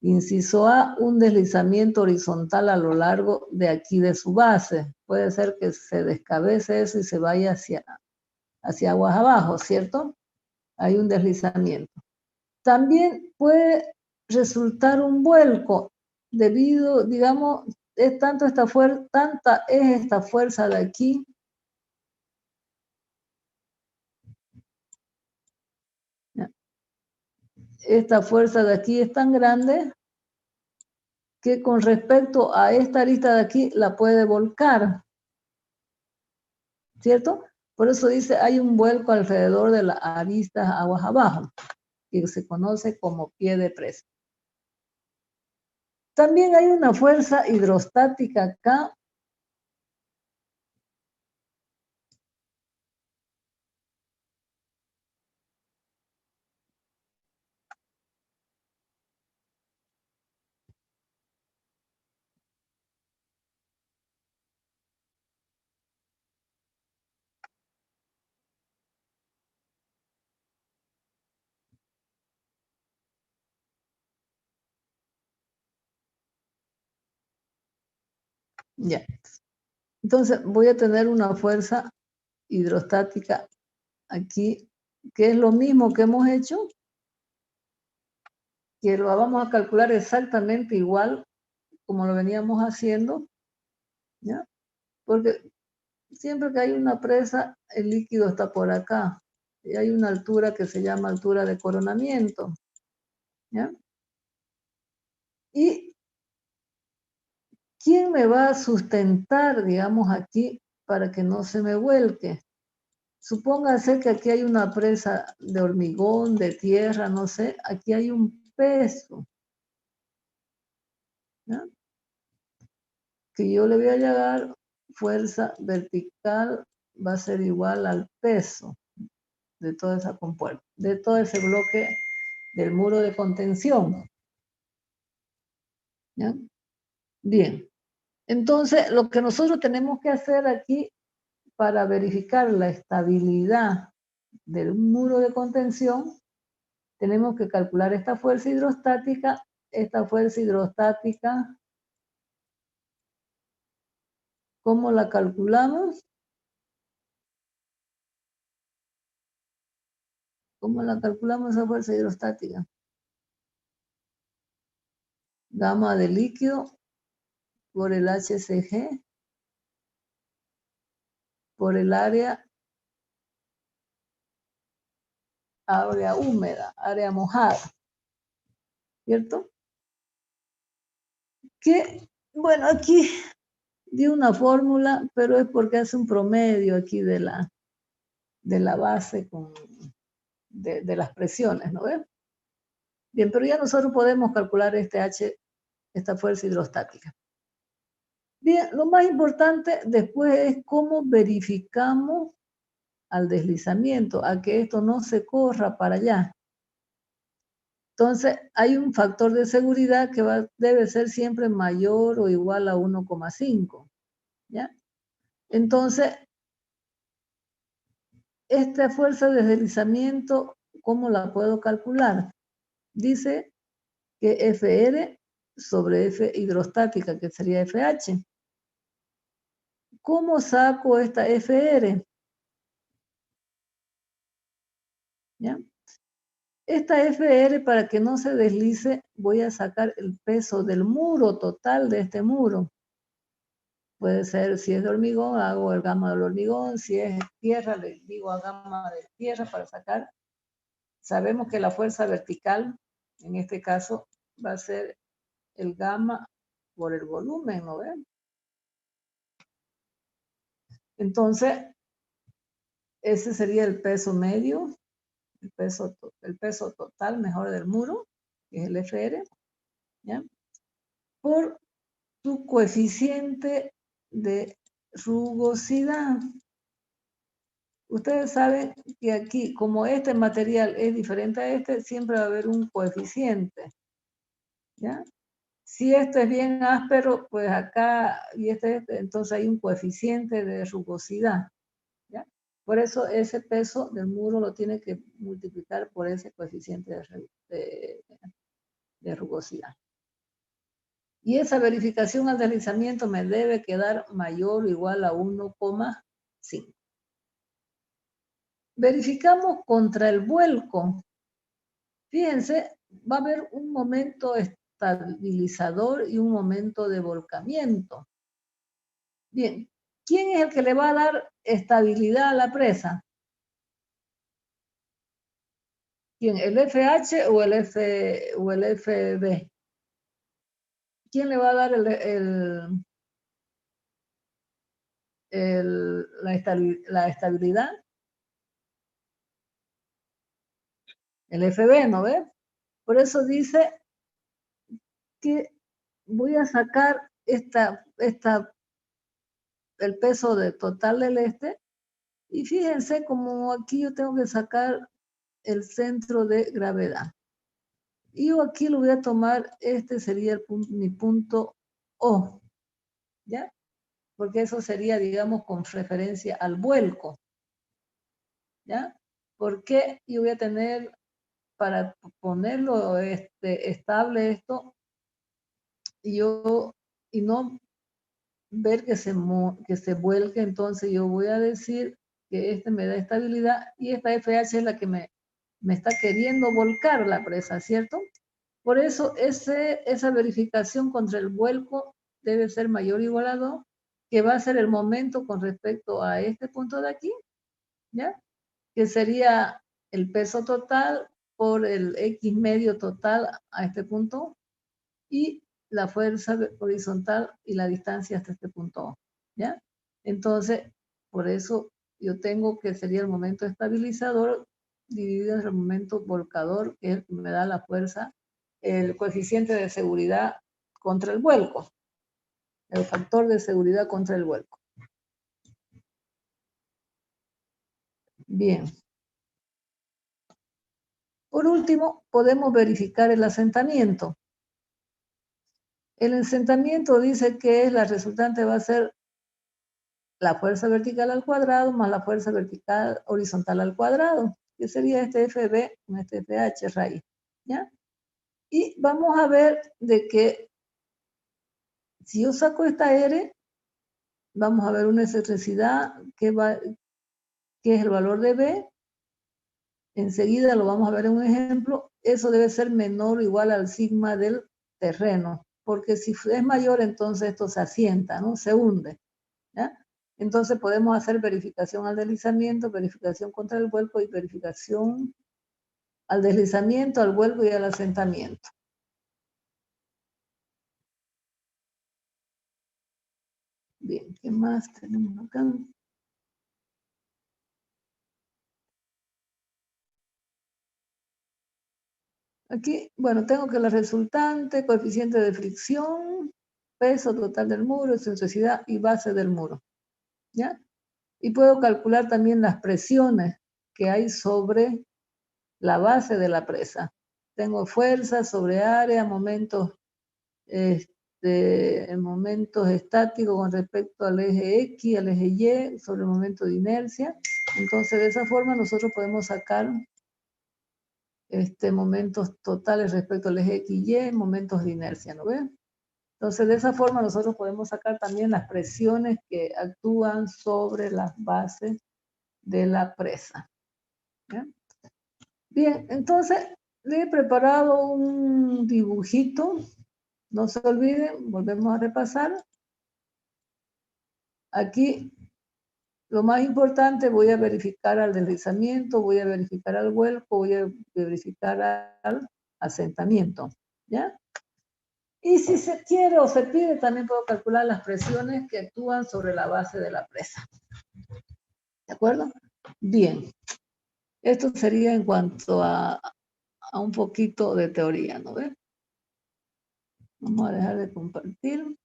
inciso A, un deslizamiento horizontal a lo largo de aquí de su base. Puede ser que se descabece eso y se vaya hacia aguas abajo, ¿cierto? Hay un deslizamiento. También puede resultar un vuelco debido, digamos, es tanta es esta fuerza de aquí esta fuerza de aquí es tan grande que con respecto a esta arista de aquí la puede volcar, ¿cierto? Por eso dice, hay un vuelco alrededor de la arista aguas abajo, que se conoce como pie de presa. También hay una fuerza hidrostática acá, ya. Entonces voy a tener una fuerza hidrostática aquí, que es lo mismo que hemos hecho, que lo vamos a calcular exactamente igual como lo veníamos haciendo, ¿ya? Porque siempre que hay una presa, el líquido está por acá, y hay una altura que se llama altura de coronamiento, ¿ya? ¿Y quién me va a sustentar, digamos, aquí para que no se me vuelque? Supóngase que aquí hay una presa de hormigón, de tierra, no sé, aquí hay un peso, ¿ya? Que yo le voy a llegar fuerza vertical va a ser igual al peso de toda esa compuerta, de todo ese bloque del muro de contención, ¿ya? Bien, entonces lo que nosotros tenemos que hacer aquí para verificar la estabilidad del muro de contención, tenemos que calcular esta fuerza hidrostática. Esta fuerza hidrostática, ¿cómo la calculamos? ¿Cómo la calculamos esa fuerza hidrostática? Gamma de líquido por el HCG por el área húmeda, área mojada, ¿cierto? Que, bueno, aquí di una fórmula, pero es porque hace un promedio aquí de la base de las presiones, ¿no ves? Bien, pero ya nosotros podemos calcular esta fuerza hidrostática. Bien, lo más importante después es cómo verificamos al deslizamiento, a que esto no se corra para allá. Entonces, hay un factor de seguridad que debe ser siempre mayor o igual a 1,5, ¿ya? Entonces, esta fuerza de deslizamiento, ¿cómo la puedo calcular? Dice que FR sobre F hidrostática, que sería FH. ¿Cómo saco esta FR? ¿Ya? Esta FR, para que no se deslice, voy a sacar el peso del muro total de este muro. Puede ser, si es de hormigón, hago el gamma del hormigón. Si es tierra, le digo a gamma de tierra para sacar. Sabemos que la fuerza vertical, en este caso, va a ser el gamma por el volumen, ¿no ven? Entonces, ese sería el peso medio, el peso total, mejor, del muro, que es el FR, ¿ya? Por su coeficiente de rugosidad. Ustedes saben que aquí, como este material es diferente a este, siempre va a haber un coeficiente, ¿ya? Si este es bien áspero, pues acá, y entonces hay un coeficiente de rugosidad, ¿ya? Por eso ese peso del muro lo tiene que multiplicar por ese coeficiente de rugosidad. Y esa verificación al deslizamiento me debe quedar mayor o igual a 1,5. Verificamos contra el vuelco. Fíjense, va a haber un momento estabilizador y un momento de volcamiento. Bien, ¿quién es el que le va a dar estabilidad a la presa? ¿Quién? ¿El FH o el FB? ¿Quién le va a dar la estabilidad? El FB, ¿no ve? Por eso dice que voy a sacar el peso total del y fíjense como aquí yo tengo que sacar el centro de gravedad. Y yo aquí lo voy a tomar, este sería mi punto O, ¿ya? Porque eso sería, digamos, con referencia al vuelco, ¿ya? Porque yo voy a tener, para ponerlo estable esto, y no ver que se vuelque, entonces yo voy a decir que este me da estabilidad y esta FH es la que me está queriendo volcar la presa, ¿cierto? Por eso esa verificación contra el vuelco debe ser mayor o igual a 2, que va a ser el momento con respecto a este punto de aquí, ¿ya? Que sería el peso total por el X medio total a este punto y la fuerza horizontal y la distancia hasta este punto, ¿ya? Entonces, por eso yo tengo que sería el momento estabilizador dividido en el momento volcador, que es el que me da la fuerza, el coeficiente de seguridad contra el vuelco, el factor de seguridad contra el vuelco. Bien. Por último, podemos verificar el asentamiento. El asentamiento dice que la resultante va a ser la fuerza vertical al cuadrado más la fuerza vertical horizontal al cuadrado, que sería este FB con este FH raíz, ¿ya? Y vamos a ver de que si yo saco esta R, vamos a ver una excentricidad que es el valor de B, enseguida lo vamos a ver en un ejemplo, eso debe ser menor o igual al sigma del terreno, porque si es mayor, entonces esto se asienta, ¿no? Se hunde, ¿ya? Entonces podemos hacer verificación al deslizamiento, verificación contra el vuelco y verificación al deslizamiento, al vuelco y al asentamiento. Bien, ¿qué más tenemos acá? Aquí, bueno, tengo que la resultante, coeficiente de fricción, peso total del muro, excentricidad y base del muro, ¿ya? Y puedo calcular también las presiones que hay sobre la base de la presa. Tengo fuerza sobre área, momentos estáticos con respecto al eje X, al eje Y, sobre el momento de inercia. Entonces, de esa forma nosotros podemos sacar momentos totales respecto al eje X y Y, momentos de inercia, ¿no ven? Entonces, de esa forma nosotros podemos sacar también las presiones que actúan sobre las bases de la presa. ¿Ya? Bien, entonces le he preparado un dibujito. No se olviden, volvemos a repasar. Aquí lo más importante, voy a verificar al deslizamiento, voy a verificar al vuelco, voy a verificar al asentamiento, ¿ya? Y si se quiere o se pide, también puedo calcular las presiones que actúan sobre la base de la presa. ¿De acuerdo? Bien. Esto sería en cuanto a un poquito de teoría, ¿no ves? Vamos a dejar de compartir.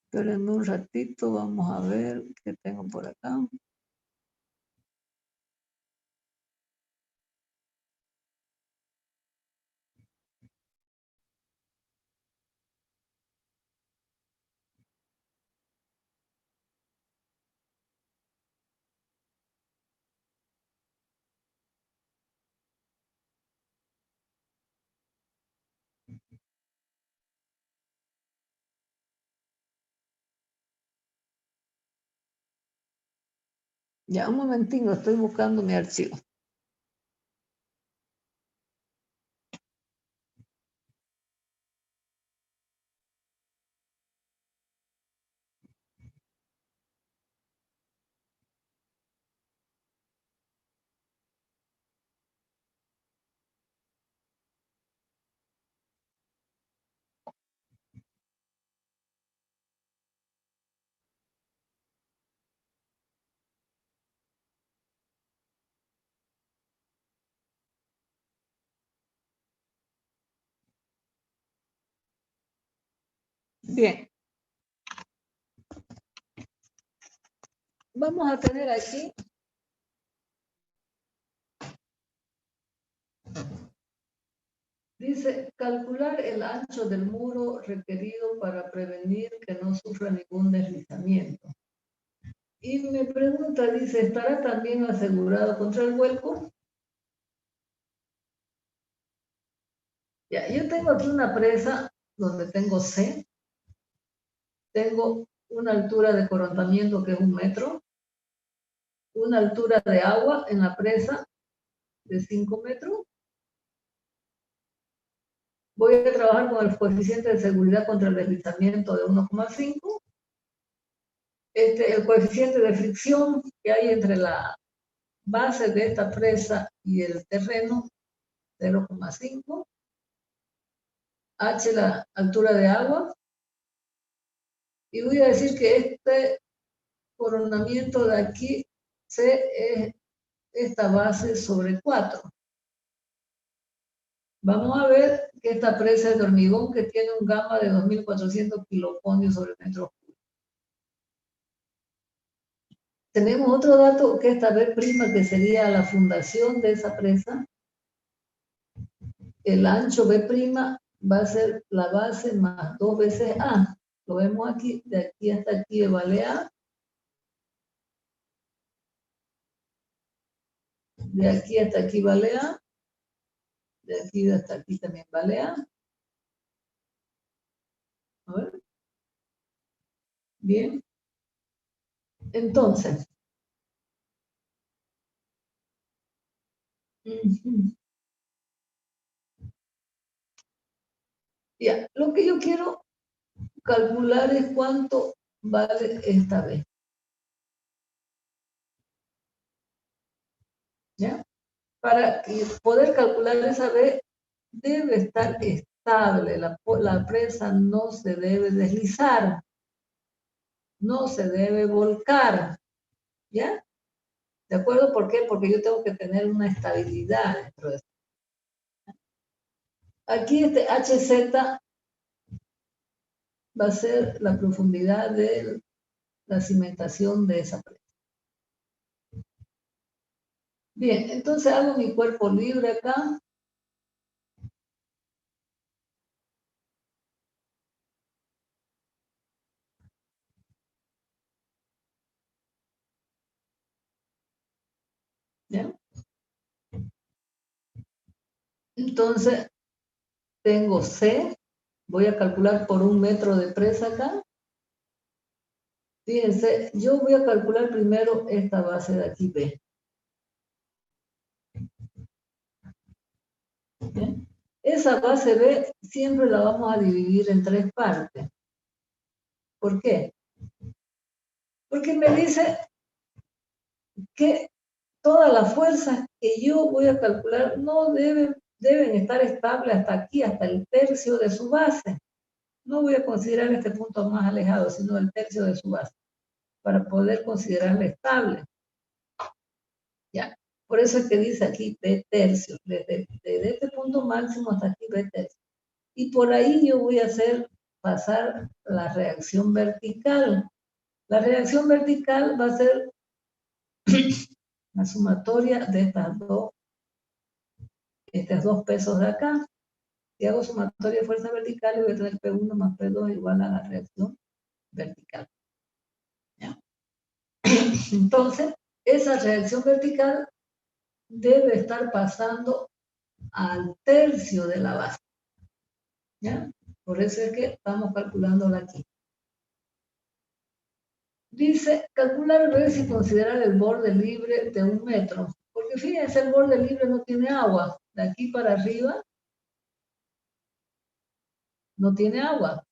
Espérenme un ratito, vamos a ver qué tengo por acá. Ya, un momentito, estoy buscando mi archivo. Bien. Vamos a tener aquí dice, calcular el ancho del muro requerido para prevenir que no sufra ningún deslizamiento. Y me pregunta, dice, ¿estará también asegurado contra el vuelco? Ya, yo tengo aquí una presa donde tengo C. Tengo una altura de corotamiento que es 1 metro. Una altura de agua en la presa de 5 metros. Voy a trabajar con el coeficiente de seguridad contra el deslizamiento de 1,5. El coeficiente de fricción que hay entre la base de esta presa y el terreno, 0,5. H, la altura de agua. Y voy a decir que este coronamiento de aquí, C, es esta base sobre 4. Vamos a ver que esta presa es de hormigón que tiene un gamma de 2.400 kiloponios sobre metro cúbico. Tenemos otro dato que esta B', que sería la fundación de esa presa. El ancho B' va a ser la base más 2 veces A. Lo vemos aquí, de aquí hasta aquí vale A. De aquí hasta aquí vale A. De aquí hasta aquí también vale A. A ver. Bien. Entonces, Ujú. Ya, lo que yo quiero calcular es cuánto vale esta B. ¿Ya? Para poder calcular esa B, debe estar estable. La presa no se debe deslizar, no se debe volcar. ¿Ya? ¿De acuerdo? ¿Por qué? Porque yo tengo que tener una estabilidad dentro de esto. Aquí este HZ va a ser la profundidad de la cimentación de esa presa. Bien, entonces hago mi cuerpo libre acá. ¿Ya? Entonces, tengo C, voy a calcular por 1 metro de presa acá. Fíjense, yo voy a calcular primero esta base de aquí, B. ¿Bien? Esa base B siempre la vamos a dividir en 3 partes. ¿Por qué? Porque me dice que todas las fuerzas que yo voy a calcular no deben estar estables hasta aquí, hasta el tercio de su base. No voy a considerar este punto más alejado, sino el tercio de su base, para poder considerarla estable. ¿Ya? Por eso es que dice aquí B tercio, desde este punto máximo hasta aquí B tercio. Y por ahí yo voy a hacer pasar la reacción vertical. La reacción vertical va a ser la sumatoria de estos dos pesos de acá. Si hago sumatoria de fuerzas verticales, voy a tener P1 más P2 igual a la reacción vertical. ¿Ya? Entonces, esa reacción vertical debe estar pasando al tercio de la base. ¿Ya? Por eso es que estamos calculándola aquí. Dice, calcular ver si considerar el borde libre de 1 metro. Porque fíjense, el borde libre no tiene agua. De aquí para arriba no tiene agua.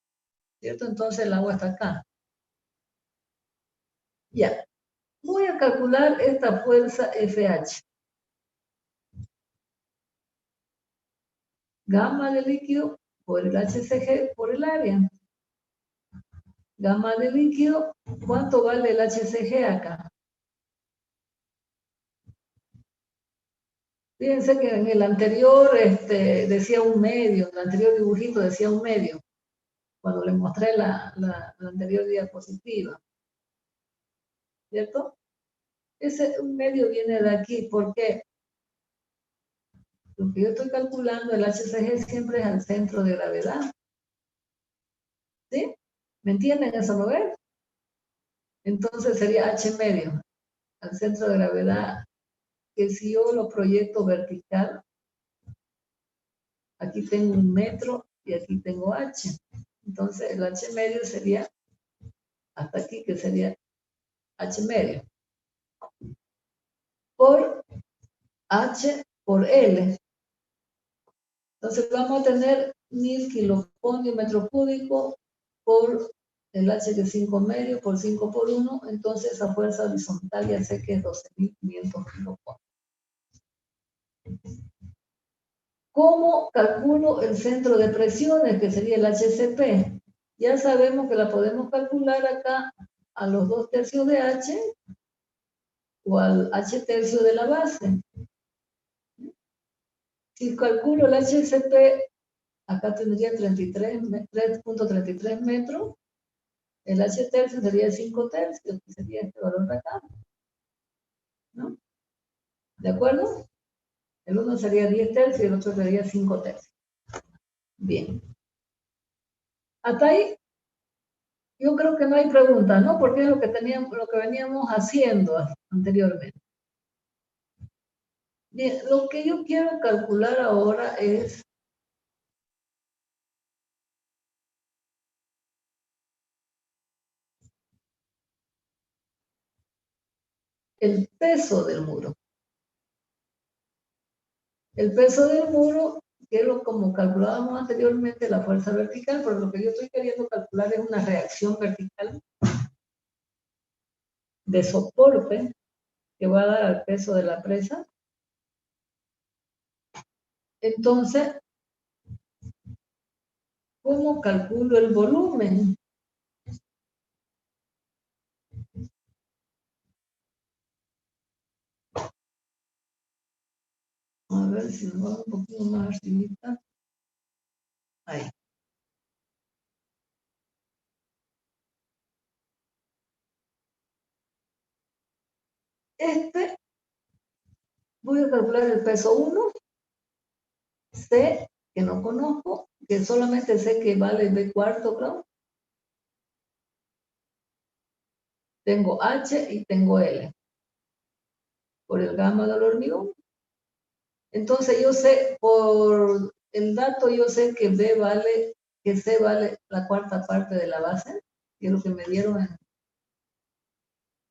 ¿Cierto? Entonces el agua está acá. Ya. Voy a calcular esta fuerza FH. Gamma de líquido por el HCG por el área. Gamma de líquido, ¿cuánto vale el HCG acá? Fíjense que en el anterior decía 1 medio, en el anterior dibujito decía 1 medio, cuando les mostré la anterior diapositiva. ¿Cierto? Ese 1 medio viene de aquí, porque lo que yo estoy calculando, el HCG siempre es al centro de gravedad. ¿Sí? ¿Me entienden eso, no ven? Entonces sería H medio, al centro de gravedad, que si yo lo proyecto vertical, aquí tengo 1 metro y aquí tengo H. Entonces el H medio sería hasta aquí, que sería H medio. Por H por L. Entonces vamos a tener 1000 kiloponios metro cúbico por el H de 5 medio por 5 por 1. Entonces esa fuerza horizontal ya sé que es 12.500 kiloponios. ¿Cómo calculo el centro de presiones, que sería el HCP? Ya sabemos que la podemos calcular acá a los 2 tercios de H o al H tercio de la base. Si calculo el HCP, acá tendría 3.33 metros. El H tercio sería 5 tercios, que sería este valor de acá. ¿No? ¿De acuerdo? El uno sería 10 tercios y el otro sería 5 tercios. Bien. Hasta ahí yo creo que no hay pregunta, ¿no? Porque es lo que veníamos haciendo anteriormente. Bien, lo que yo quiero calcular ahora es el peso del muro. El peso del muro, que es como calculábamos anteriormente la fuerza vertical, pero lo que yo estoy queriendo calcular es una reacción vertical de soporte que va a dar al peso de la presa. Entonces, ¿cómo calculo el volumen? A ver si lo hago un poquito más arribita. Ahí. Voy a calcular el peso 1. C, que no conozco, que solamente sé que vale B cuarto, creo. Tengo H y tengo L. Por el gamma del hormigón. Entonces yo sé, por el dato, yo sé que B vale, que C vale la cuarta parte de la base, que es lo que me dieron.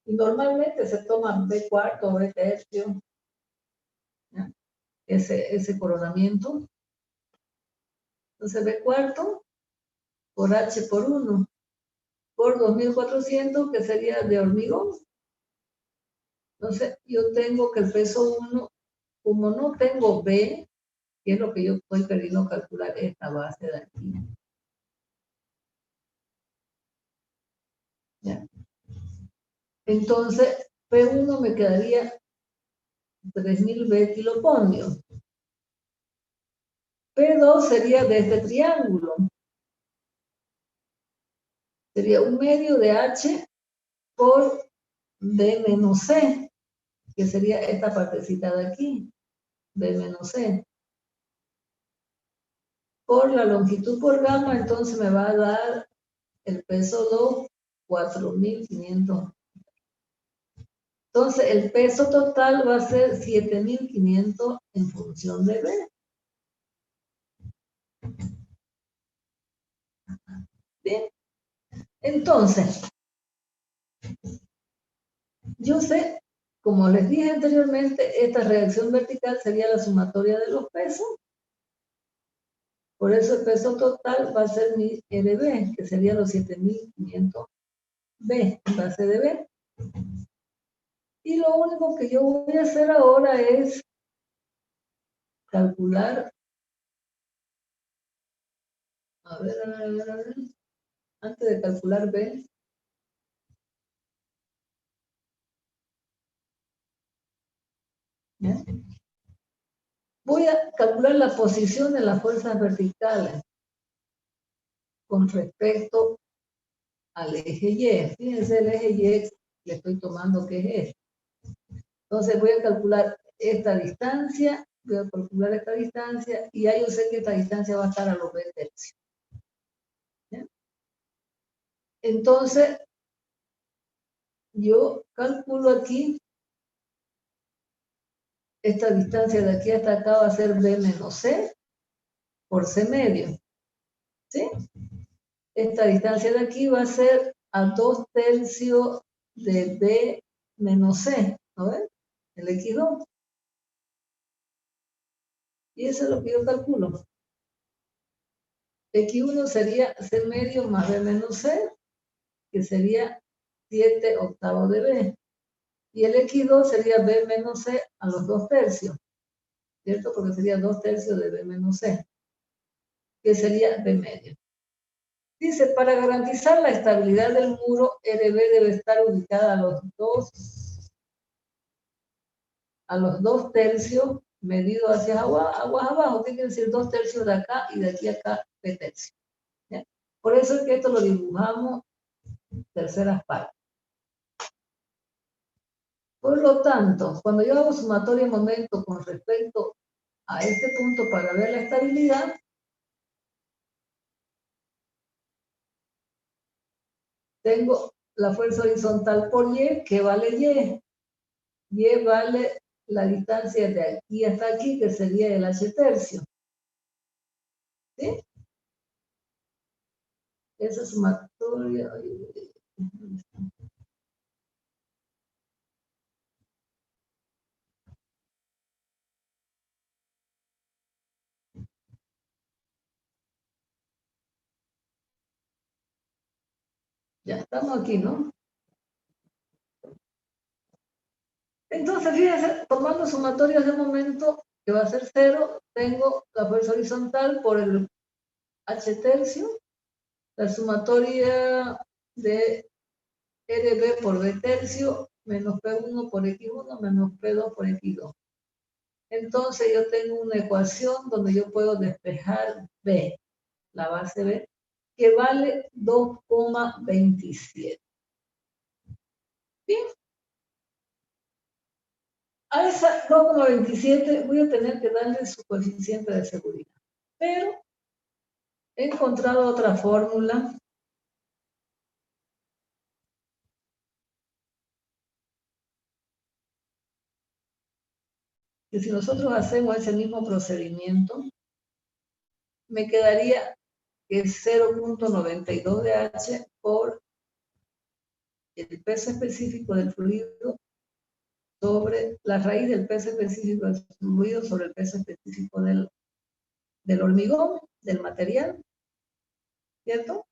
Y normalmente se toma B cuarto o B tercio, ¿ya? Ese coronamiento. Entonces B cuarto por H por 1, por 2400, que sería de hormigón. Entonces yo tengo que el peso 1, como no tengo B, que es lo que yo estoy queriendo calcular, esta base de aquí. ¿Ya? Entonces, P1 me quedaría 3000 B kiloponios. P2 sería de este triángulo. Sería un medio de H por B menos C, que sería esta partecita de aquí, B menos C. Por la longitud por gamma, entonces me va a dar el peso 2, 4500. Entonces, el peso total va a ser 7500 en función de B. Bien. Entonces, yo sé, como les dije anteriormente, esta reacción vertical sería la sumatoria de los pesos. Por eso el peso total va a ser mi RB, que sería los 7500 B, base de B. Y lo único que yo voy a hacer ahora es calcular, a ver, antes de calcular B, ¿ya? Voy a calcular la posición de las fuerzas verticales con respecto al eje Y. Fíjense, el eje Y le estoy tomando que es este. Entonces voy a calcular esta distancia, y ya yo sé que esta distancia va a estar a los B tercios. ¿Ya? Entonces, yo calculo aquí, esta distancia de aquí hasta acá va a ser B menos C por C medio. ¿Sí? Esta distancia de aquí va a ser a 2 tercios de B menos C, ¿no ven? El X2. Y eso es lo que yo calculo. X1 sería C medio más B menos C, que sería 7 octavos de B. Y el X2 sería B menos C a los 2 tercios, ¿cierto? Porque sería 2 tercios de B menos C, que sería B medio. Dice, para garantizar la estabilidad del muro, RB debe estar ubicada a los 2 tercios, medido hacia aguas abajo. ¿Qué quiere decir? 2 tercios de acá y de aquí a acá, B tercios. ¿Ya? Por eso es que esto lo dibujamos terceras partes. Por lo tanto, cuando yo hago sumatoria de momento con respecto a este punto para ver la estabilidad, tengo la fuerza horizontal por Y, que vale Y. Y vale la distancia de aquí hasta aquí, que sería el H tercio. ¿Sí? Esa sumatoria. Ya estamos aquí, ¿no? Entonces, fíjense, tomando sumatorias de momento, que va a ser 0, tengo la fuerza horizontal por el H tercio, la sumatoria de RB por B tercio, menos P1 por X1, menos P2 por X2. Entonces, yo tengo una ecuación donde yo puedo despejar B, la base B, que vale 2,27. Bien. A esa 2,27 voy a tener que darle su coeficiente de seguridad. Pero he encontrado otra fórmula que si nosotros hacemos ese mismo procedimiento, me quedaría que es 0,92 de H por el peso específico del fluido sobre la raíz del peso específico del fluido sobre el peso específico del hormigón, del material, ¿cierto?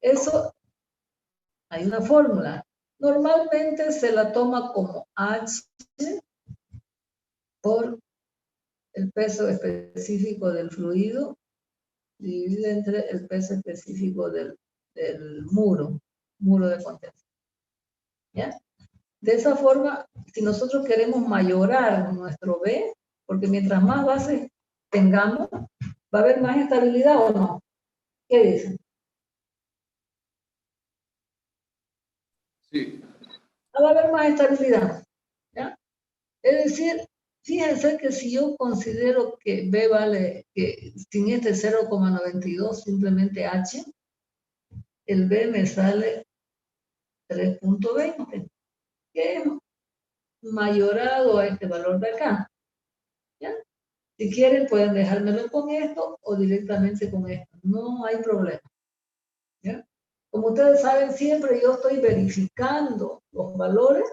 Eso, hay una fórmula. Normalmente se la toma como H por el peso específico del fluido dividido entre el peso específico del muro de contención. ¿Ya? De esa forma, si nosotros queremos mayorar nuestro B, porque mientras más bases tengamos, va a haber más estabilidad o no. ¿Qué dicen? Sí. Va a haber más estabilidad. ¿Ya? Es decir, fíjense que si yo considero que B vale, que sin este 0,92 simplemente H, el B me sale 3,20, que es mayorado a este valor de acá. ¿Ya? Si quieren, pueden dejármelo con esto o directamente con esto. No hay problema. ¿Ya? Como ustedes saben, siempre yo estoy verificando los valores.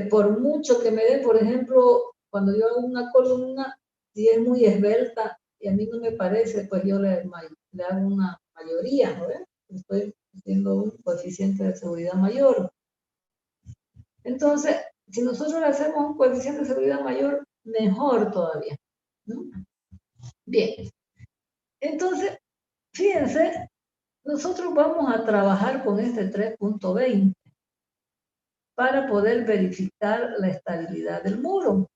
Por mucho que me dé, por ejemplo, cuando yo hago una columna, si es muy esbelta y a mí no me parece, pues yo le hago una mayoría, ¿no? Estoy haciendo un coeficiente de seguridad mayor. Entonces, si nosotros le hacemos un coeficiente de seguridad mayor, mejor todavía, ¿no? Bien. Entonces, fíjense, nosotros vamos a trabajar con este 3,20 para poder verificar la estabilidad del muro.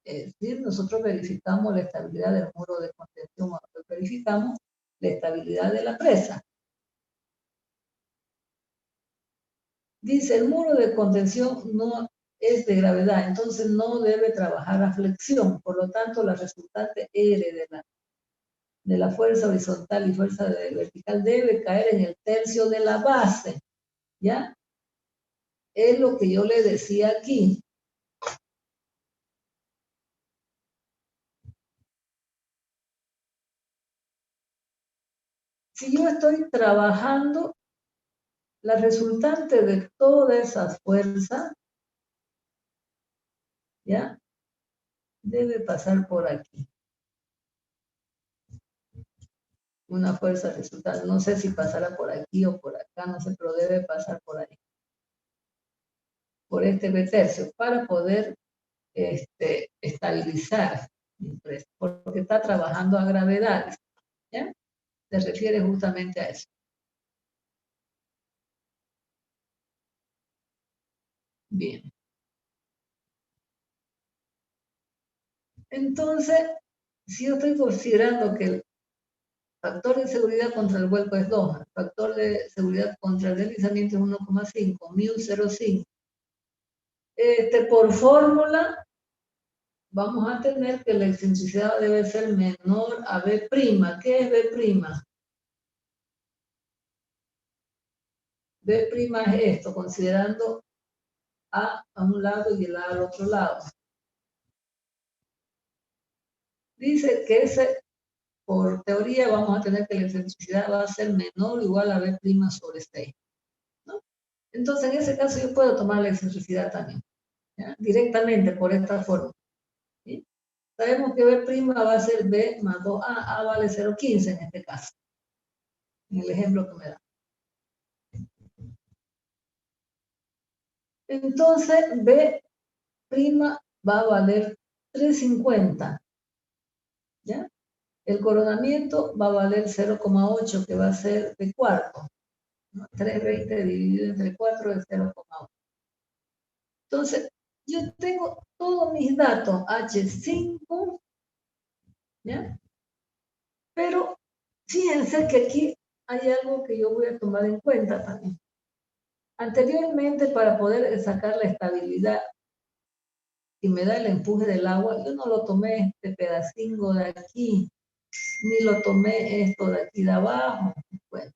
Es decir, nosotros verificamos la estabilidad del muro de contención, nosotros verificamos la estabilidad de la presa. Dice, el muro de contención no es de gravedad, entonces no debe trabajar a flexión, por lo tanto la resultante R de la fuerza horizontal y fuerza vertical debe caer en el tercio de la base, ¿ya? Es lo que yo le decía aquí. Si yo estoy trabajando, la resultante de toda esa fuerza, ¿ya? Debe pasar por aquí. Una fuerza resultante. No sé si pasará por aquí o por acá, no sé, pero debe pasar por ahí. Por este B tercio, para poder estabilizar mi presa, porque está trabajando a gravedades, ¿ya? Se refiere justamente a eso. Bien. Entonces, si yo estoy considerando que el factor de seguridad contra el vuelco es 2, el factor de seguridad contra el deslizamiento es 1,5, μ 0,5. Por fórmula, vamos a tener que la excentricidad debe ser menor a B'. ¿Qué es B'? B' es esto, considerando A un lado y el A al otro lado. Dice que por teoría vamos a tener que la excentricidad va a ser menor o igual a B' sobre 6. ¿No? Entonces, en ese caso yo puedo tomar la excentricidad también, ¿ya? Directamente por esta forma. ¿Sí? Sabemos que B' va a ser B más 2A, A vale 0,15 en este caso. en el ejemplo que me da. Entonces, B' va a valer 350, ¿ya? El coronamiento va a valer 0,8, que va a ser de cuarto, ¿no? 320 dividido entre 4 es 0,8. Entonces, yo tengo todos mis datos H5, ¿ya? Pero fíjense que aquí hay algo que yo voy a tomar en cuenta también. Anteriormente, para poder sacar la estabilidad y me da el empuje del agua, yo no lo tomé este pedacinho de aquí, ni lo tomé esto de aquí de abajo. Bueno,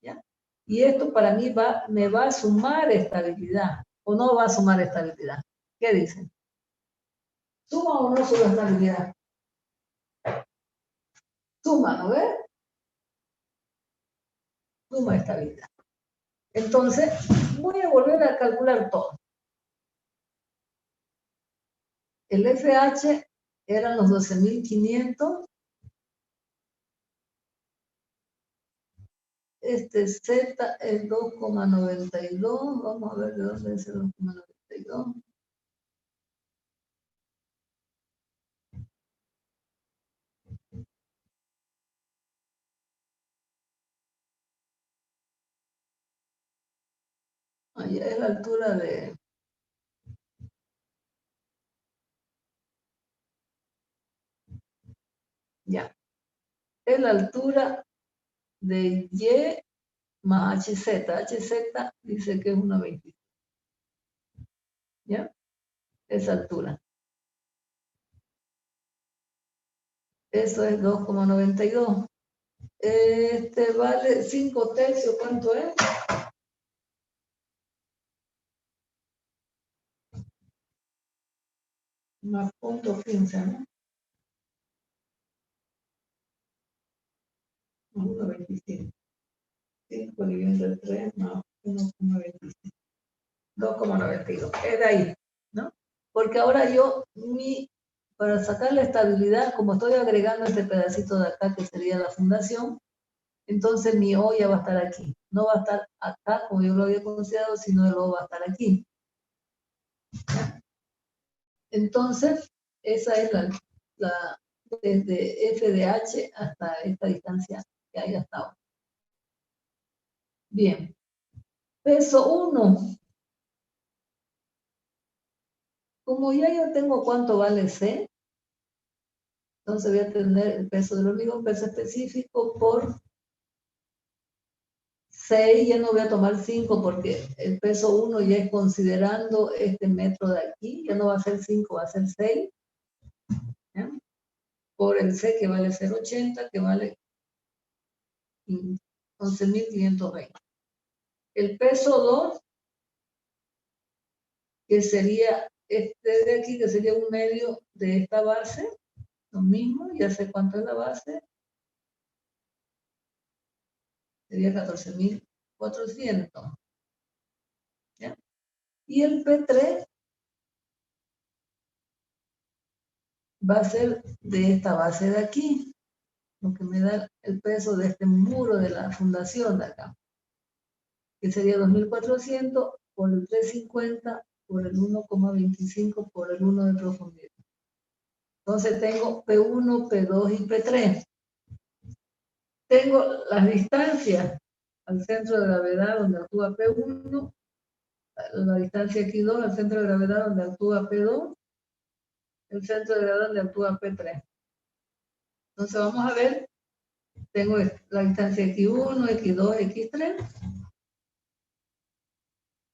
¿ya? Y esto para mí me va a sumar estabilidad, o no va a sumar estabilidad. ¿Qué dicen? ¿Suma o no suma estabilidad? Suma, ¿no ves? Suma estabilidad. Entonces, voy a volver a calcular todo. El FH eran los 12.500. Este Z es 2,92. Vamos a ver de dónde es el 2,92. Allá es la altura de... Ya. Es la altura de Y más HZ. HZ dice que es 1,25. ¿Ya? Esa altura. Eso es 2,92. Este vale 5 tercios. ¿Cuánto es? Más 0,15, ¿no? 1,25. 5 dividido entre 3 más 1,25. 2,92. Es de ahí, ¿no? Porque ahora yo, para sacar la estabilidad, como estoy agregando este pedacito de acá, que sería la fundación, entonces mi O ya va a estar aquí. No va a estar acá, como yo lo había considerado, sino el O va a estar aquí. Entonces, esa es desde F de H hasta esta distancia que hay hasta ahora. Bien. Peso 1. Como ya yo tengo cuánto vale C, entonces voy a tener el peso del hormigón, peso específico por 6, ya no voy a tomar 5 porque el peso 1 ya es considerando este metro de aquí, ya no va a ser 5, va a ser 6. ¿Ya? Por el C que vale 0,80, que vale 11.520. El peso 2, que sería este de aquí, que sería un medio de esta base, lo mismo, ya sé cuánto es la base, sería 14.400. ¿Ya? Y el P3 va a ser de esta base de aquí, lo que me da el peso de este muro de la fundación de acá, que sería 2.400 por el 350 por el 1,25 por el 1 de profundidad. Entonces tengo P1, P2 y P3. Tengo las distancias al centro de gravedad donde actúa P1, la distancia aquí 2 al centro de gravedad donde actúa P2, el centro de gravedad donde actúa P3. Entonces vamos a ver, tengo la distancia X1, X2, X3.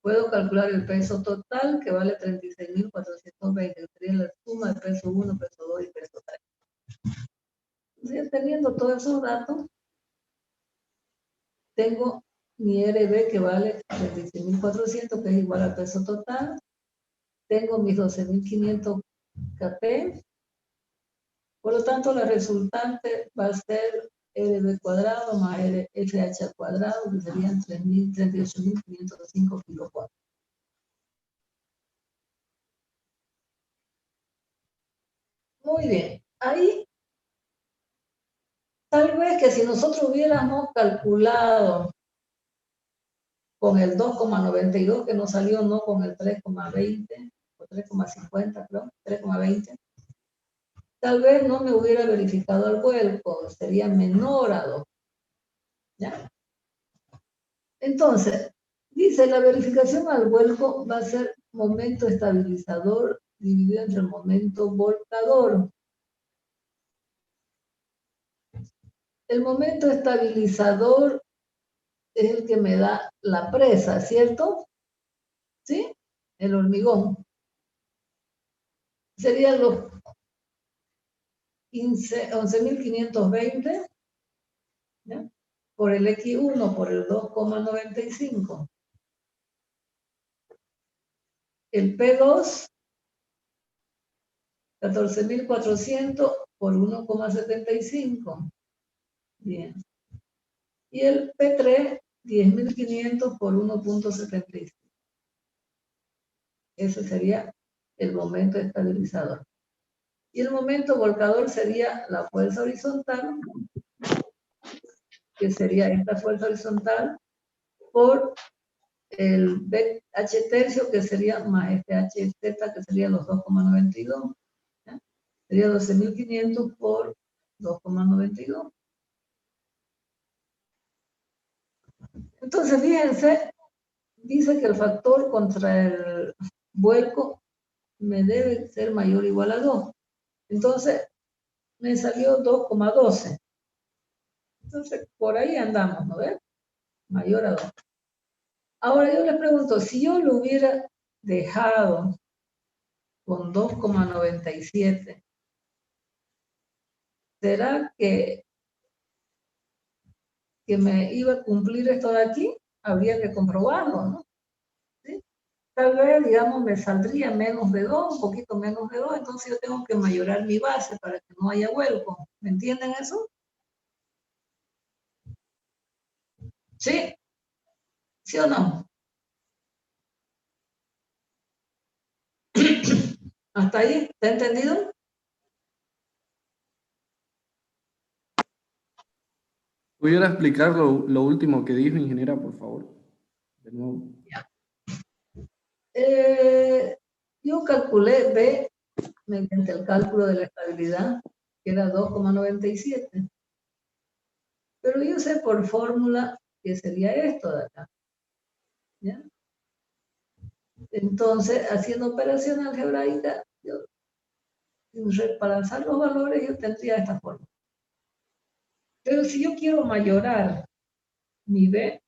Puedo calcular el peso total, que vale 36.420, que sería la suma de peso 1, peso 2 y peso 3. Entonces, teniendo todos esos datos, tengo mi RB que vale 36.400, que es igual al peso total. Tengo mis 12.500 kP. Por lo tanto, la resultante va a ser RB cuadrado más FH al cuadrado, que serían 38.505 kW. Muy bien. Ahí Tal vez que si nosotros hubiéramos calculado con el 2,92 que nos salió, no con el 3,20 o 3,50, creo, 3,20, tal vez no me hubiera verificado el vuelco, sería menor a 2. ¿Ya? Entonces, dice, la verificación al vuelco va a ser momento estabilizador dividido entre el momento volcador. El momento estabilizador es el que me da la presa, ¿cierto? ¿Sí? El hormigón. Serían los 11.520, ¿ya? Por el X1 por el 2,95. El P2, 14.400 por 1,75. Bien. Y el P3, 10.500 por 1,75. Ese sería el momento estabilizador. Y el momento volcador sería la fuerza horizontal, que sería esta fuerza horizontal, por el H tercio, que sería más este H zeta, que sería los 2,92. Sería 12.500 por 2,92. Entonces, fíjense, dice que el factor contra el vuelco me debe ser mayor o igual a 2. Entonces, me salió 2,12. Entonces, por ahí andamos, ¿no ves? Mayor a 2. Ahora yo les pregunto, si yo lo hubiera dejado con 2,97, ¿será que me iba a cumplir esto de aquí? Habría que comprobarlo, ¿no? ¿Sí? Tal vez, digamos, me saldría menos de 2, un poquito menos de 2, entonces yo tengo que mayorar mi base para que no haya vuelco. ¿Me entienden eso? ¿Sí? ¿Sí o no? ¿Hasta ahí? ¿Está entendido? ¿Pudiera explicar lo último que dijo, ingeniera, por favor? De nuevo. Yo calculé B mediante el cálculo de la estabilidad, que era 2,97. Pero yo sé por fórmula que sería esto de acá. ¿Ya? Entonces, haciendo operación algebraica, para lanzar los valores, yo tendría esta forma. Pero si yo quiero mayorar mi B,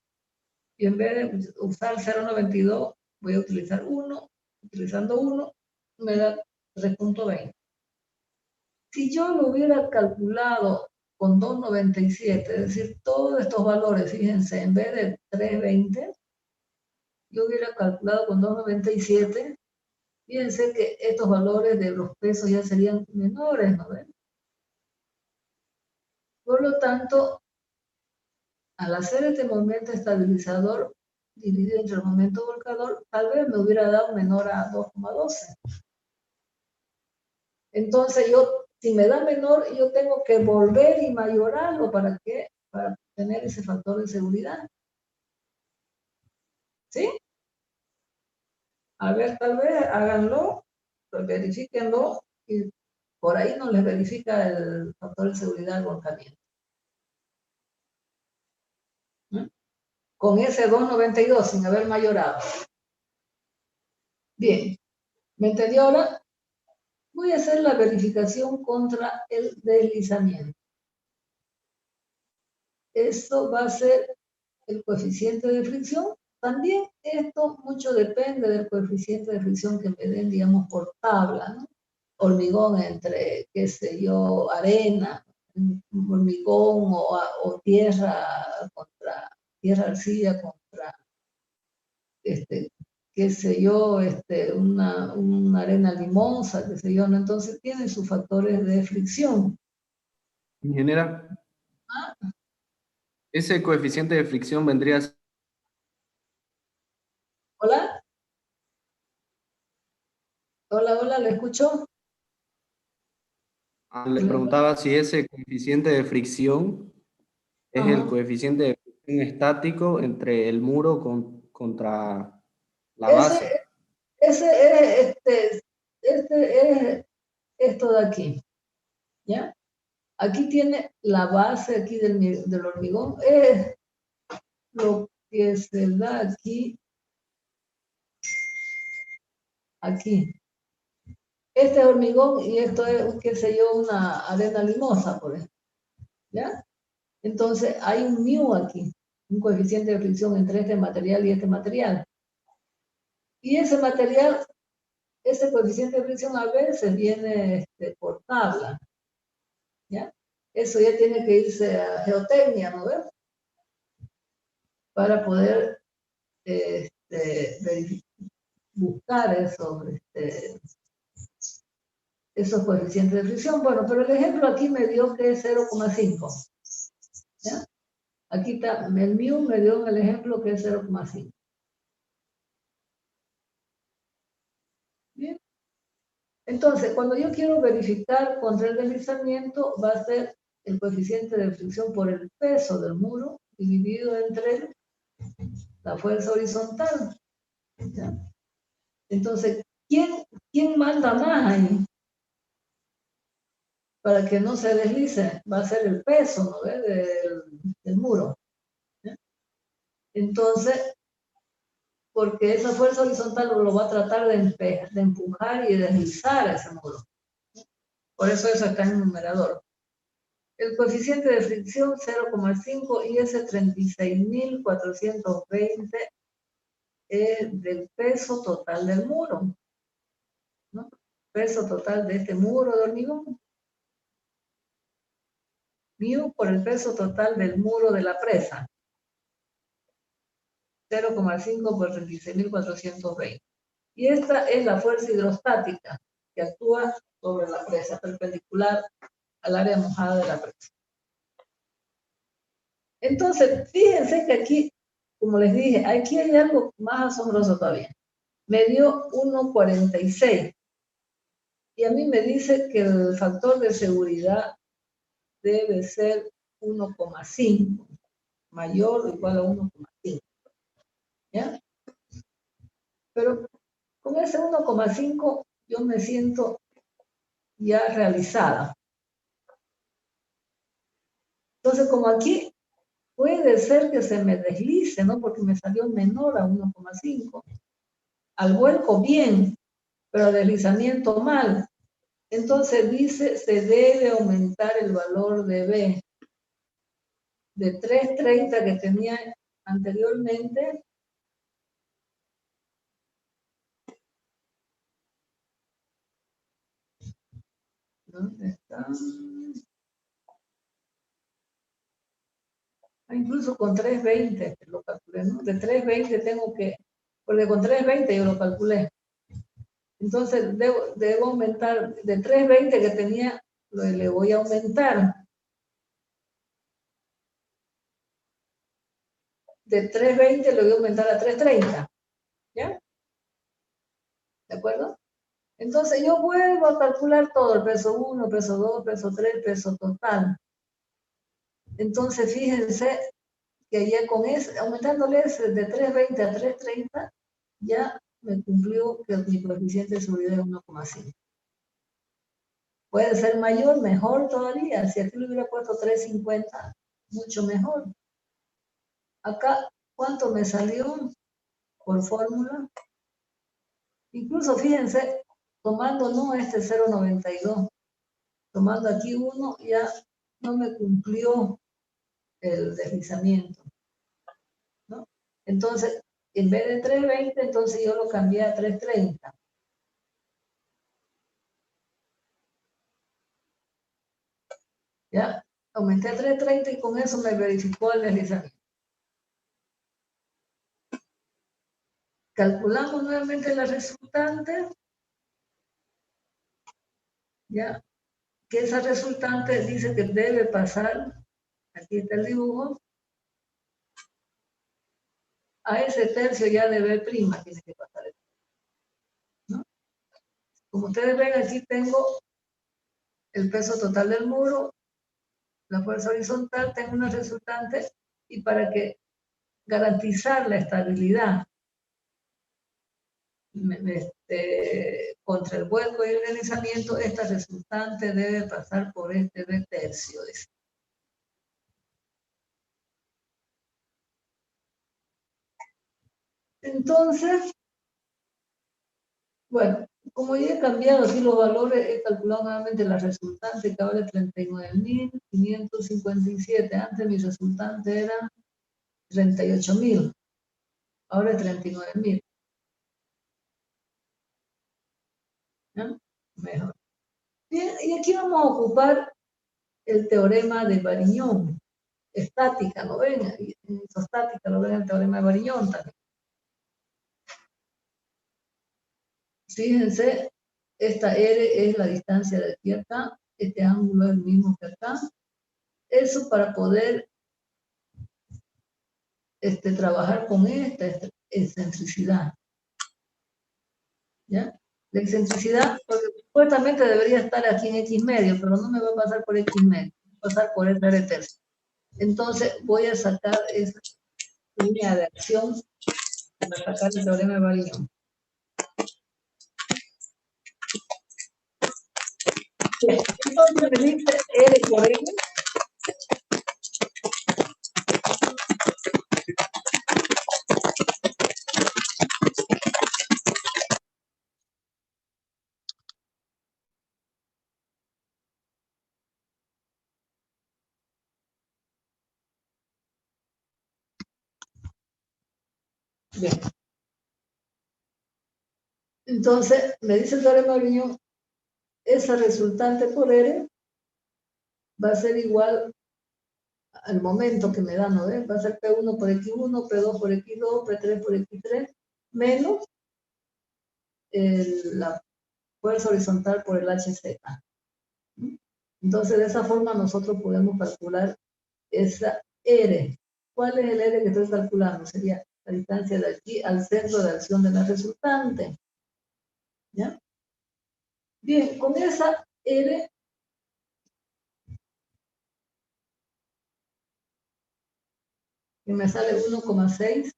y en vez de usar 0,92, voy a utilizar 1, utilizando 1, me da 3,20. Si yo lo hubiera calculado con 2,97, es decir, todos estos valores, fíjense, en vez de 3,20, yo hubiera calculado con 2,97, fíjense que estos valores de los pesos ya serían menores, ¿no ven? Por lo tanto, al hacer este momento estabilizador dividido entre el momento volcador, tal vez me hubiera dado menor a 2,12. Entonces si me da menor, yo tengo que volver y mayorarlo. ¿Para qué? Para tener ese factor de seguridad. ¿Sí? A ver, tal vez háganlo, pues verifíquenlo y por ahí no les verifica el factor de seguridad del volcamiento. ¿Mm? Con ese 2,92 sin haber mayorado. Bien, ¿me entendió ahora? Voy a hacer la verificación contra el deslizamiento. Esto va a ser el coeficiente de fricción. También esto mucho depende del coeficiente de fricción que me den, digamos, por tabla, ¿no? Hormigón entre, qué sé yo, arena, hormigón o tierra contra tierra arcilla contra, qué sé yo, una arena limosa, qué sé yo, ¿no? Entonces tienen sus factores de fricción. Ingeniera, ese coeficiente de fricción vendría a ser... ¿Hola? Hola, hola, ¿le escucho? Le preguntaba si ese coeficiente de fricción es el Ajá. coeficiente de fricción estático entre el muro contra la Ese, base. ese es, es esto de aquí, ¿ya? Aquí tiene la base aquí del hormigón, es lo que se da aquí, aquí. Este es hormigón y esto es, qué sé yo, una arena limosa, por ejemplo, ¿ya? Entonces hay un mu aquí, un coeficiente de fricción entre este material y este material. Y ese material, ese coeficiente de fricción a veces viene por tabla, ¿ya? Eso ya tiene que irse a geotecnia, ¿no ves? Para poder buscar esos coeficientes de fricción. Bueno, pero el ejemplo aquí me dio que es 0,5. ¿Ya? Aquí está, el mu me dio el ejemplo que es 0,5. Bien. Entonces, cuando yo quiero verificar contra el deslizamiento, va a ser el coeficiente de fricción por el peso del muro dividido entre la fuerza horizontal. ¿Ya? Entonces, ¿quién manda más ahí? Para que no se deslice, va a ser el peso, ¿no ves? Del muro. ¿Ya? Entonces, porque esa fuerza horizontal lo va a tratar de empujar y de deslizar ese muro. Por eso está en el numerador. El coeficiente de fricción 0,5 y ese 36.420 es del peso total del muro, ¿no? Peso total de este muro de hormigón. Mu por el peso total del muro de la presa. 0,5 por 36.420. Y esta es la fuerza hidrostática que actúa sobre la presa, perpendicular al área mojada de la presa. Entonces, fíjense que aquí, como les dije, aquí hay algo más asombroso todavía. Me dio 1,46. Y a mí me dice que el factor de seguridad debe ser 1,5, mayor o igual a 1,5. ¿Ya? Pero con ese 1,5 yo me siento ya realizada. Entonces, como aquí puede ser que se me deslice, ¿no? Porque me salió menor a 1,5. Al vuelco bien, pero al deslizamiento mal. Entonces dice, se debe aumentar el valor de B de 3,30 que tenía anteriormente. ¿Dónde está? Incluso con 3,20 lo calculé, ¿no? De 3,20 tengo que, porque con 3,20 yo lo calculé. Entonces debo aumentar, de 3,20 que tenía, le voy a aumentar. De 3,20 le voy a aumentar a 3,30. ¿Ya? ¿De acuerdo? Entonces yo vuelvo a calcular todo, el peso 1, peso 2, peso 3, peso total. Entonces fíjense que ya con ese, aumentándole de 3,20 a 3,30, ya me cumplió que mi coeficiente de seguridad es 1,5. Puede ser mayor, mejor todavía. Si aquí le hubiera puesto 3,50, mucho mejor. Acá, ¿cuánto me salió por fórmula? Incluso fíjense, tomando no este 0,92, tomando aquí 1, ya no me cumplió el deslizamiento, ¿no? Entonces, en vez de 3,20, entonces yo lo cambié a 3,30. ¿Ya? Aumenté a 3,30 y con eso me verificó el deslizamiento. Calculamos nuevamente la resultante. ¿Ya? Que esa resultante dice que debe pasar, aquí está el dibujo, a ese tercio ya de B', tiene que pasar. ¿No? Como ustedes ven, aquí tengo el peso total del muro, la fuerza horizontal, tengo una resultante, y para que garantizar la estabilidad contra el vuelco y el deslizamiento, esta resultante debe pasar por este B tercio. Entonces, bueno, como ya he cambiado así los valores, he calculado nuevamente la resultante, que ahora es 39.557. Antes mi resultante era 38.000. Ahora es 39.000. ¿No? Mejor. Bien, y aquí vamos a ocupar el teorema de Variñón. Estática, ¿lo ven? En isostática, ¿lo ven? El teorema de Variñón también. Fíjense, esta R es la distancia de aquí a acá, este ángulo es el mismo que acá. Eso para poder trabajar con esta excentricidad. ¿Ya? La excentricidad, porque supuestamente debería estar aquí en X medio, pero no me va a pasar por X medio, va a pasar por esta R tercio. Entonces voy a sacar esa línea de acción para sacar el teorema de Variñón. Bien, entonces me dice R por N. Bien. Entonces, me dice el teorema de Variñón, esa resultante por R va a ser igual al momento que me da, ¿no ves? Va a ser P1 por X1, P2 por X2, P3 por X3, menos la fuerza horizontal por el HZ. Entonces, de esa forma nosotros podemos calcular esa R. ¿Cuál es el R que estoy calculando? Sería la distancia de aquí al centro de acción de la resultante. ¿Ya? Bien, con esa R, que me sale 1,6,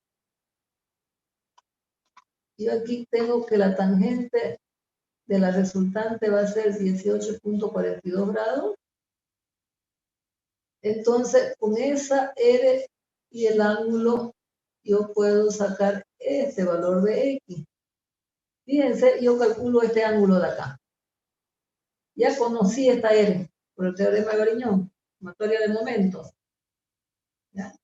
yo aquí tengo que la tangente de la resultante va a ser 18.42 grados. Entonces, con esa R y el ángulo, yo puedo sacar este valor de X. Fíjense, yo calculo este ángulo de acá. Ya conocí esta R por el teorema de Variñón, sumatoria de momentos. ¿Ya?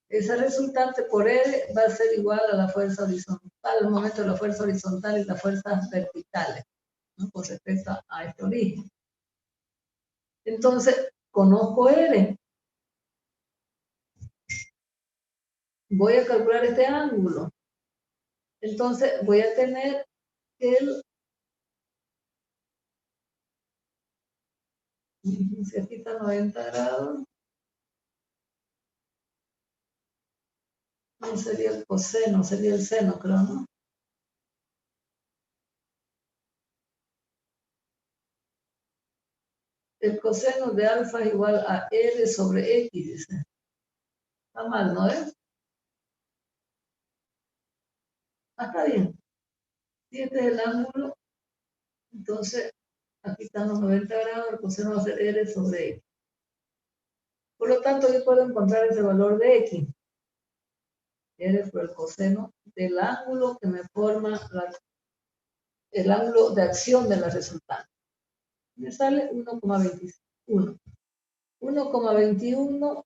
Esa resultante por R va a ser igual a la fuerza horizontal, el momento de la fuerza horizontal y las fuerzas verticales, ¿no? Con respecto a este origen. Entonces, conozco R. Voy a calcular este ángulo. Entonces, voy a tener el... Si aquí está 90 grados, no sería el coseno, sería el seno, creo, ¿no? El coseno de alfa es igual a R sobre X, dice. Está mal, ¿no es? Está bien. Si este es el ángulo, entonces aquí están los 90 grados, el coseno va a ser R sobre X. Por lo tanto, yo puedo encontrar ese valor de X. R por el coseno del ángulo que me forma el ángulo de acción de la resultante. Me sale 1,21. 1,21,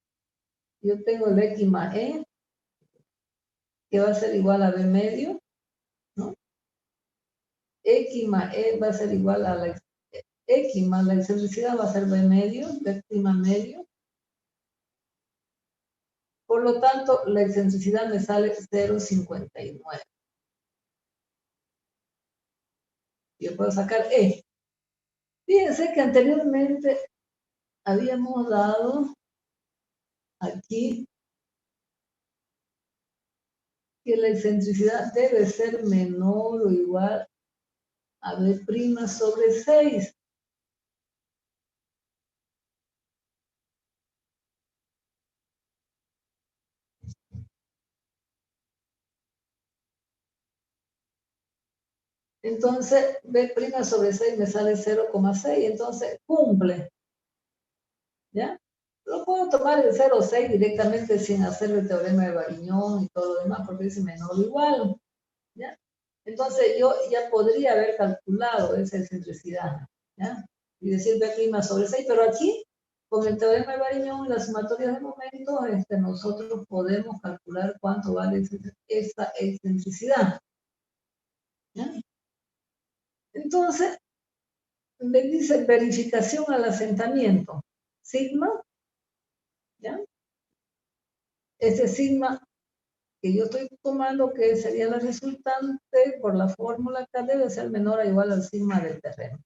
yo tengo el X más E, que va a ser igual a B medio, ¿no? X más E va a ser igual a la X más la excentricidad va a ser B medio, B' medio. Por lo tanto, la excentricidad me sale 0,59. Yo puedo sacar E. Fíjense que anteriormente habíamos dado aquí que la excentricidad debe ser menor o igual a B' sobre 6. Entonces, B' sobre 6 me sale 0,6, entonces cumple. ¿Ya? Lo puedo tomar el 0,6 directamente sin hacer el teorema de Variñón y todo lo demás, porque dice menor o igual. ¿Ya? Entonces, yo ya podría haber calculado esa excentricidad. ¿Ya? Y decir B' sobre 6, pero aquí, con el teorema de Variñón y las sumatorias de momentos, nosotros podemos calcular cuánto vale esta excentricidad. ¿Ya? Entonces, me dice verificación al asentamiento. Sigma, ¿ya? Ese sigma que yo estoy tomando, que sería la resultante por la fórmula acá, debe ser menor o igual al sigma del terreno.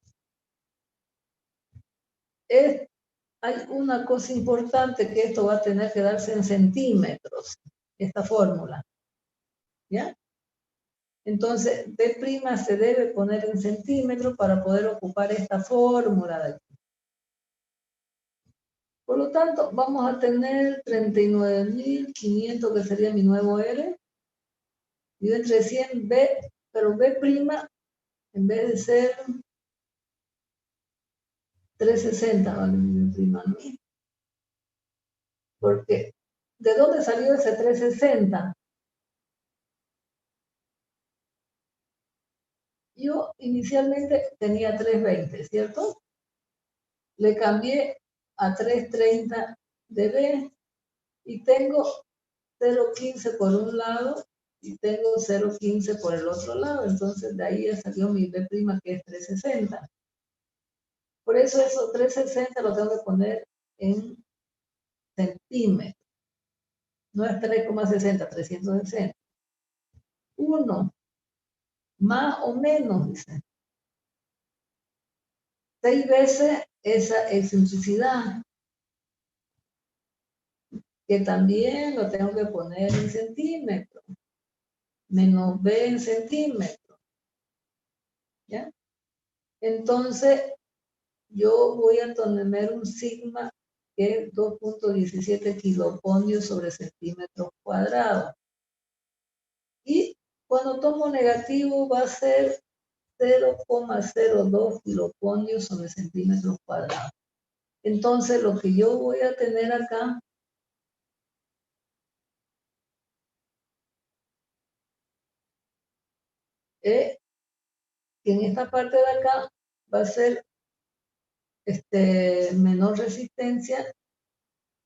Hay una cosa importante, que esto va a tener que darse en centímetros, esta fórmula. ¿Ya? Entonces, B' se debe poner en centímetros para poder ocupar esta fórmula de aquí. Por lo tanto, vamos a tener 39.500, que sería mi nuevo R, y entre 100 B, pero B', en vez de ser 360, vale, mi prima, ¿no? Porque, ¿de dónde salió ese 360? Yo inicialmente tenía 320, ¿cierto? Le cambié a 330 de B y tengo 0,15 por un lado y tengo 0,15 por el otro lado. Entonces, de ahí ya salió mi B', que es 360. Por eso esos 360 lo tengo que poner en centímetros. No es 3,60, 360. 1 más o menos, dice, 6 veces esa excentricidad, que también lo tengo que poner en centímetros, menos B en centímetros. ¿Ya? Entonces, yo voy a tener un sigma que es 2.17 kiloponios sobre centímetros cuadrados. Y cuando tomo negativo va a ser 0,02 kiloponios sobre centímetros cuadrados. Entonces, lo que yo voy a tener acá es que en esta parte de acá va a ser menor resistencia,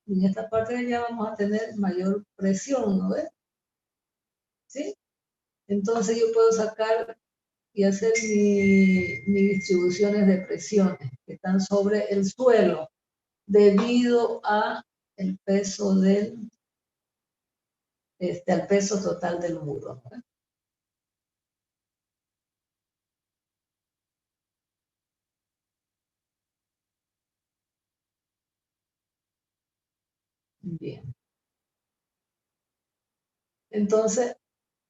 y en esta parte de allá vamos a tener mayor presión, ¿no ves? ¿Sí? Entonces yo puedo sacar y hacer mis distribuciones de presiones que están sobre el suelo debido a el peso del, al peso total del muro, ¿no? Bien. Entonces,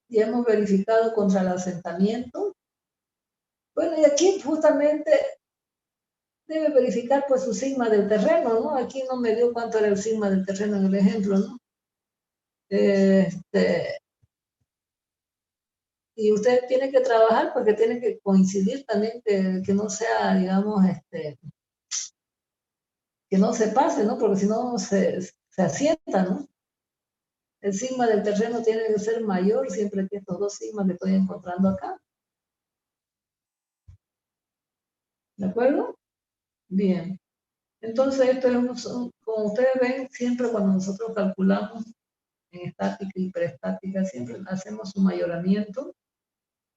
ya hemos verificado contra el asentamiento. Bueno, y aquí justamente debe verificar pues su sigma del terreno, ¿no? Aquí no me dio cuánto era el sigma del terreno en el ejemplo, ¿no? Y usted tiene que trabajar porque tiene que coincidir también que no sea, digamos, que no se pase, ¿no? Porque si no se asienta, ¿no? El sigma del terreno tiene que ser mayor siempre que estos dos sigmas que estoy encontrando acá. ¿De acuerdo? Bien. Entonces, esto es como ustedes ven, siempre cuando nosotros calculamos en estática y preestática, siempre hacemos un mayoramiento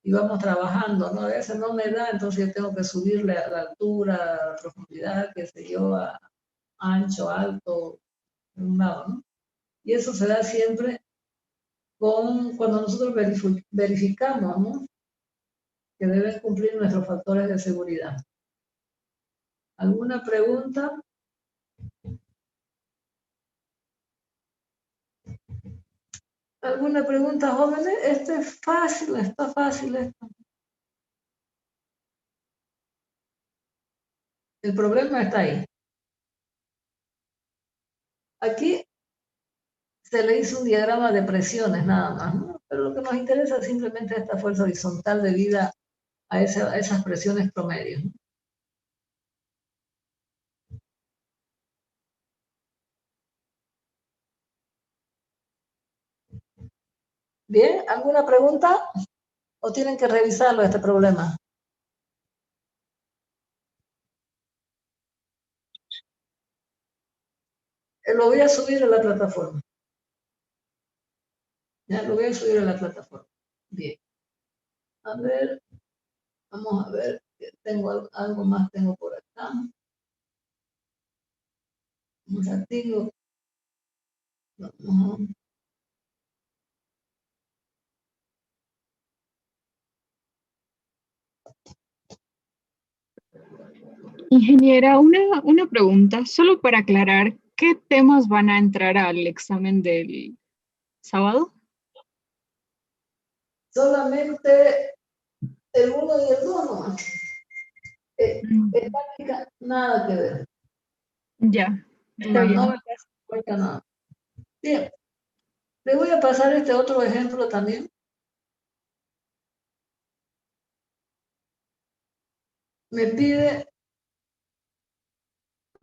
y vamos trabajando, ¿no? A veces no me da, entonces yo tengo que subirle a la altura, a la profundidad, qué sé yo, a ancho, alto, en un lado, ¿no? Y eso se da siempre cuando nosotros verificamos, ¿no? Que deben cumplir nuestros factores de seguridad. ¿Alguna pregunta? ¿Alguna pregunta, jóvenes? Esto es fácil, está fácil esto. El problema está ahí. Aquí se le hizo un diagrama de presiones nada más, ¿no? Pero lo que nos interesa es simplemente esta fuerza horizontal debida a esas presiones promedios. Bien, ¿alguna pregunta? ¿O tienen que revisarlo este problema? Lo voy a subir a la plataforma. Ya lo voy a subir a la plataforma. Bien. A ver, vamos a ver, tengo algo más, tengo por acá. Un ratito. Vamos. Ingeniera, una pregunta, solo para aclarar, ¿qué temas van a entrar al examen del sábado? Solamente el 1 y el 2 nomás. Estática, nada que ver. Ya, está bien. No me cuenta nada. Bien. Le voy a pasar este otro ejemplo también. Me pide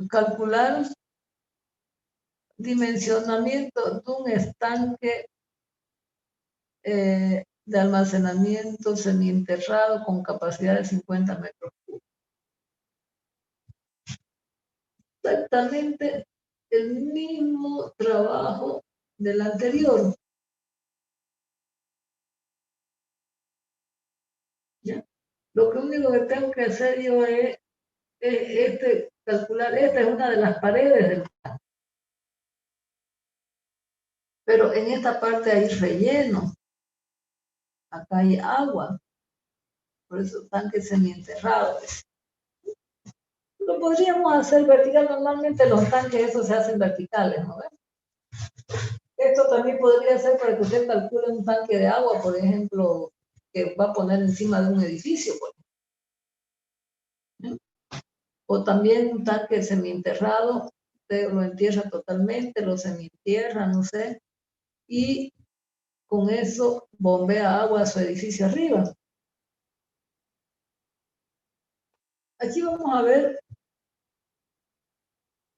calcular dimensionamiento de un estanque de almacenamiento semienterrado con capacidad de 50 metros cúbicos. Exactamente el mismo trabajo del anterior. ¿Ya? Lo único que tengo que hacer yo es calcular, esta es una de las paredes del tanque. Pero en esta parte hay relleno. Acá hay agua. Por eso tanque semienterrado. Lo podríamos hacer vertical. Normalmente los tanques esos se hacen verticales, ¿no ves? Esto también podría ser para que usted calcule un tanque de agua, por ejemplo, que va a poner encima de un edificio, por ejemplo. O también un tanque semienterrado, usted lo entierra totalmente, lo semientierra, no sé, y con eso bombea agua a su edificio arriba. Aquí vamos a ver,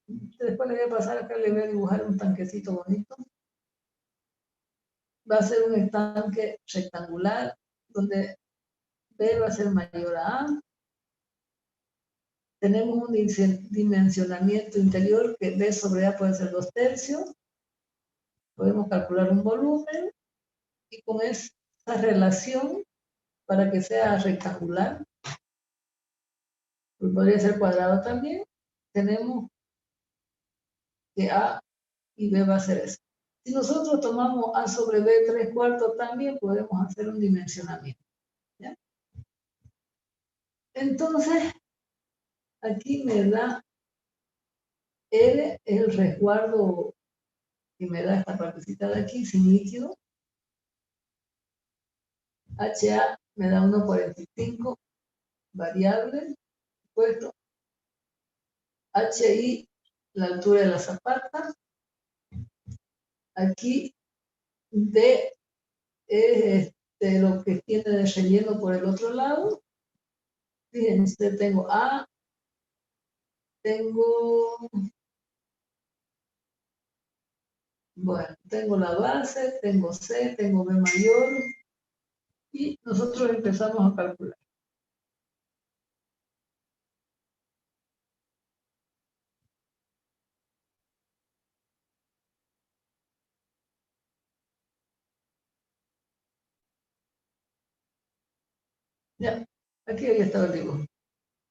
después le voy a pasar acá, le voy a dibujar un tanquecito bonito. Va a ser un estanque rectangular, donde B va a ser mayor a A. Tenemos un dimensionamiento interior que B sobre A puede ser 2/3. Podemos calcular un volumen y con esa relación, para que sea rectangular, pues podría ser cuadrado también, tenemos que A y B va a ser eso. Si nosotros tomamos A sobre B 3/4, también podemos hacer un dimensionamiento. ¿Ya? Entonces, aquí me da L, el resguardo que me da esta partecita de aquí, sin líquido. HA me da 1,45, variable, puesto. HI, la altura de la zapata. Aquí D es lo que tiene de relleno por el otro lado. Fíjense, tengo A, tengo la base, tengo C, tengo B mayor, y nosotros empezamos a calcular. Ya, aquí ya estaba el dibujo.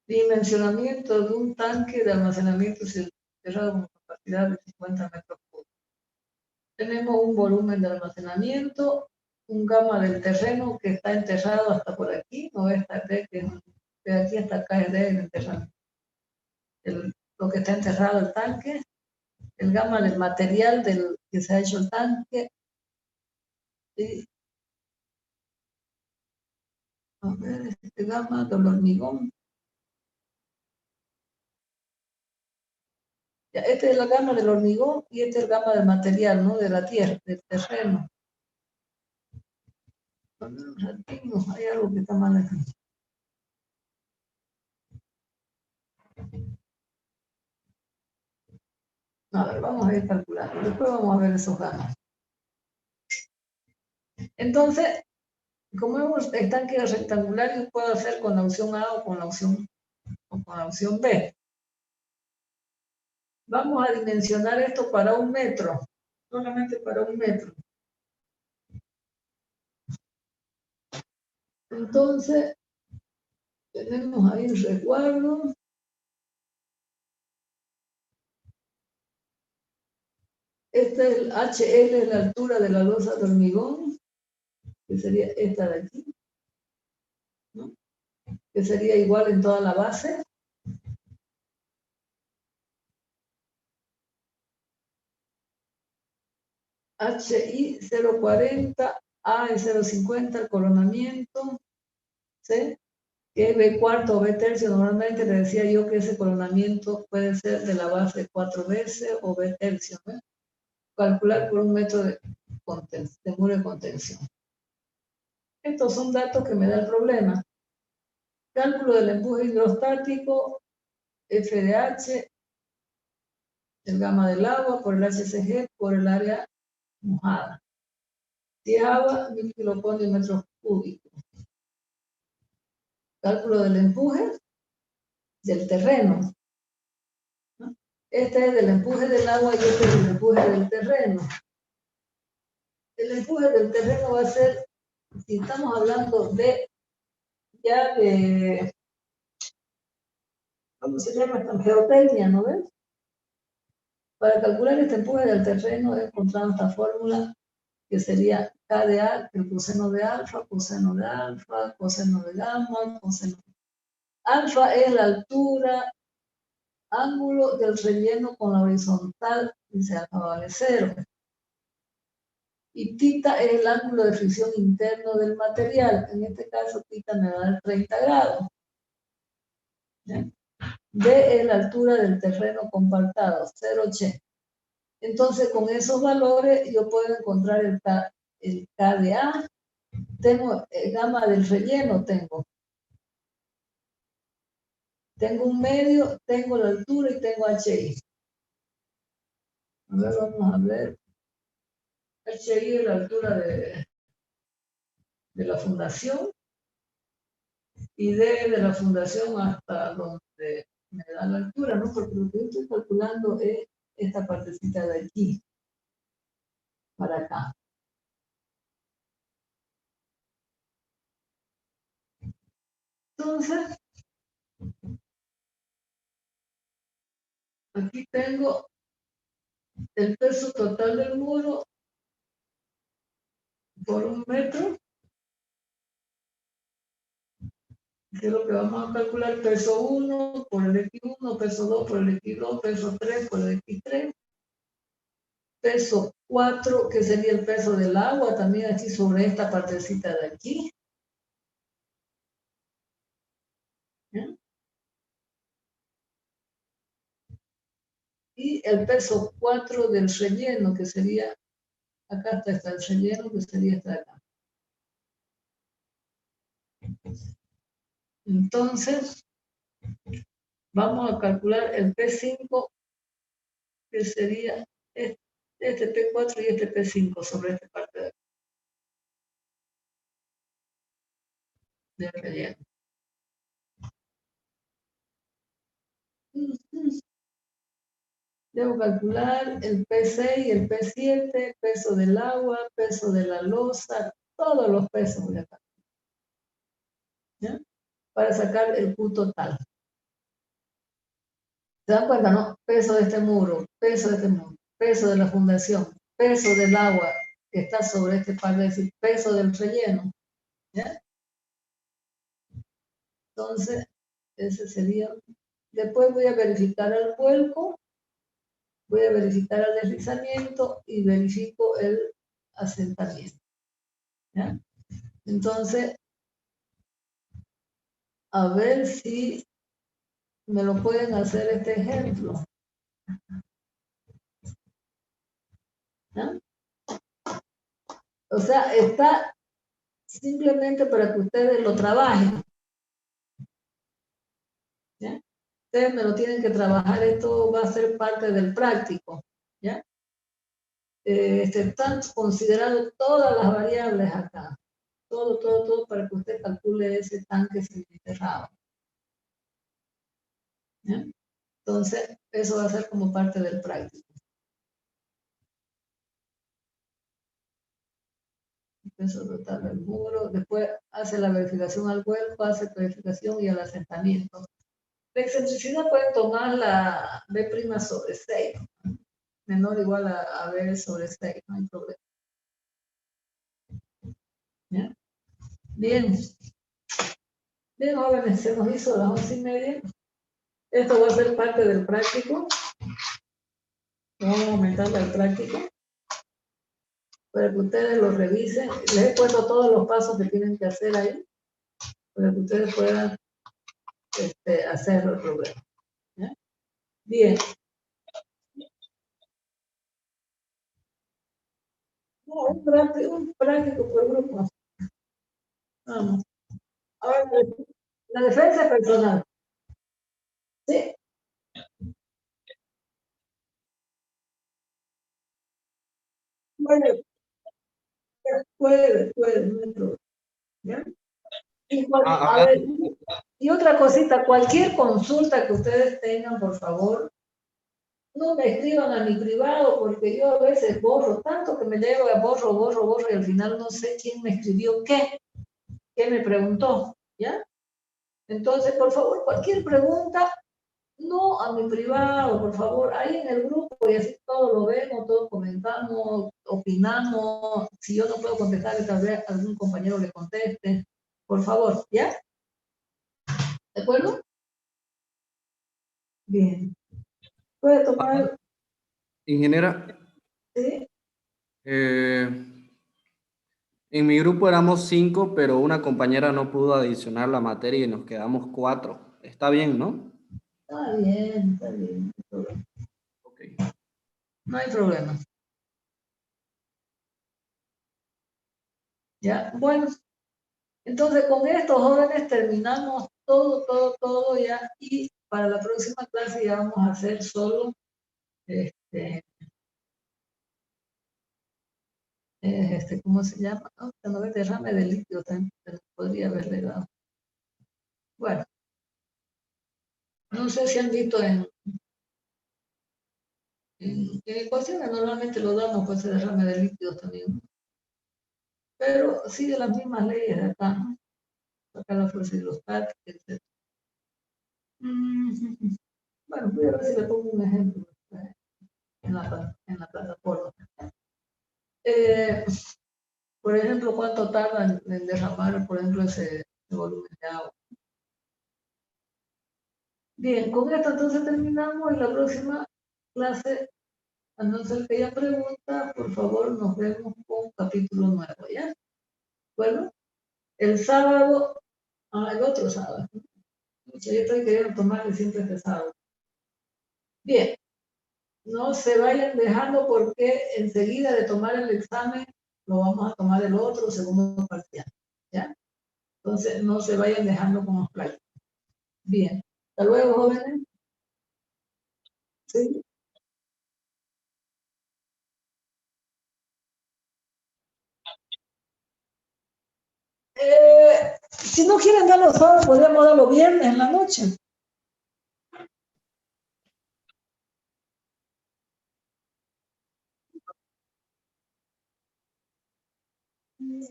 Dimensionamiento de un tanque de almacenamiento cerrado con capacidad de 50 metros cúbicos. Tenemos un volumen de almacenamiento, un gamma del terreno que está enterrado hasta por aquí, no esta D, que de aquí hasta acá es D el enterramiento. Lo que está enterrado el tanque, el gamma del material del que se ha hecho el tanque, y a ver, este gamma del hormigón. Ya, este es la gama del hormigón y este es el gama del material, ¿no? De la tierra, del terreno. A ver, un ratito, hay algo que está mal aquí. A ver, vamos a ir calculando. Después vamos a ver esos gamas. Entonces, como hemos estanque rectangular, yo puedo hacer con la opción A o con la opción B. Vamos a dimensionar esto para 1 metro, solamente para 1 metro. Entonces, tenemos ahí un resguardo. Este es el HL, es la altura de la losa de hormigón, que sería esta de aquí, ¿no? Que sería igual en toda la base. HI 040, A es 050, el coronamiento, ¿sí? Que es B cuarto o B tercio. Normalmente le decía yo que ese coronamiento puede ser de la base 4 veces o B tercio, ¿no? Calcular por 1 metro de muro de contención. Estos son datos que me da el problema. Cálculo del empuje hidrostático, FDH, el gamma del agua por el HCG por el área mojada. Si es agua, 1000 kilopascales de metros cúbicos. Cálculo del empuje del terreno, ¿no? Este es del empuje del agua y este es del empuje del terreno. El empuje del terreno va a ser, si estamos hablando de, ya de, ¿cómo se llama esta? Geotecnia, ¿no ves? Para calcular este empuje del terreno he encontrado esta fórmula que sería K de A, el coseno de alfa, coseno de gamma, coseno. Alfa es la altura, ángulo del relleno con la horizontal, dice alfa vale 0. Y tita es el ángulo de fricción interno del material. En este caso, tita me va a dar 30 grados. ¿Ya? D es la altura del terreno compactado, 0,80. Entonces, con esos valores, yo puedo encontrar el K de A. Tengo el gamma del relleno, tengo un medio, tengo la altura y tengo HI. A ver, vamos a ver. HI es la altura de la fundación y D de la fundación hasta donde me da la altura, ¿no? Porque lo que yo estoy calculando es esta partecita de aquí, para acá. Entonces, aquí tengo el peso total del muro por 1 metro, que es lo que vamos a calcular, peso 1 por el X1, peso 2 por el X2, peso 3 por el X3, peso 4, que sería el peso del agua, también aquí sobre esta partecita de aquí. ¿Ya? Y el peso 4 del relleno, que sería, acá está el relleno, que sería esta de acá. Entonces, vamos a calcular el P5, que sería este P4 y este P5 sobre esta parte de relleno. Debo calcular el P6 y el P7, peso del agua, peso de la losa, todos los pesos voy a calcular, ¿ya? Para sacar el Q total. ¿Se dan cuenta, no? Peso de este muro, peso de este muro, peso de la fundación, peso del agua que está sobre este par, es decir, peso del relleno, ¿ya? Entonces, ese sería. Después voy a verificar el vuelco, voy a verificar el deslizamiento y verifico el asentamiento, ¿ya? Entonces, a ver si me lo pueden hacer este ejemplo, ¿ya? O sea, está simplemente para que ustedes lo trabajen, ¿ya? ustedes me lo tienen que trabajar, esto va a ser parte del práctico, ¿ya? Están considerando todas las variables acá, todo para que usted calcule ese tanque semienterrado. ¿Ya? Entonces, eso va a ser como parte del práctico. Peso total del muro, después hace la verificación al cuerpo, hace verificación y al asentamiento. La excentricidad pueden tomar la B' sobre 6, menor o igual a B sobre 6, no hay problema. ¿Ya? Bien. Bien, jóvenes, se nos hizo las 11:30. Esto va a ser parte del práctico. Vamos a aumentarle al práctico para que ustedes lo revisen. Les he puesto todos los pasos que tienen que hacer ahí para que ustedes puedan hacerlo el problema. ¿Ya? Bien. No, un práctico por grupo. Vamos. Ahora, la defensa personal. Sí. Bueno, puede, no hay problema. ¿Ya? A ver, y otra cosita, cualquier consulta que ustedes tengan, por favor, no me escriban a mi privado, porque yo a veces borro tanto que me llevo a borro, y al final no sé quién me escribió qué me preguntó, ¿ya? Entonces, por favor, cualquier pregunta, no a mi privado, por favor, ahí en el grupo, y así todos lo vemos, todos comentamos, opinamos. Si yo no puedo contestar, tal vez algún compañero le conteste, por favor, ¿ya? ¿De acuerdo? Bien. Puede tomar. Ingeniera, ¿Sí? En mi grupo éramos 5, pero una compañera no pudo adicionar la materia y nos quedamos 4. Está bien, ¿no? Está bien, no hay problema. Ok. No hay problema. Ya, bueno, entonces con estos jóvenes terminamos todo ya, y para la próxima clase ya vamos a hacer solo ¿cómo se llama? No, derrame de líquido también podría haberle dado. Bueno, no sé si han visto en ecuaciones, normalmente lo damos pues ese derrame de líquido también, pero sigue las mismas leyes de acá, ¿no? Acá la fuerza hidrostática, etc. Bueno, voy a ver si le pongo un ejemplo en la plataforma. Por ejemplo, ¿cuánto tarda en derramar, por ejemplo, ese volumen de agua? Bien, con esto entonces terminamos, y la próxima clase, a no ser que haya preguntas, por favor nos vemos con capítulo nuevo, ¿ya? Bueno, el sábado, el otro sábado. O sea, yo estoy queriendo tomarle siempre este sábado. Bien, no se vayan dejando, porque enseguida de tomar el examen lo vamos a tomar el otro segundo parcial, ¿ya? Entonces no se vayan dejando con los playos. Bien, hasta luego, jóvenes. Sí. Si no quieren darlo sábado, podríamos darlo viernes en la noche.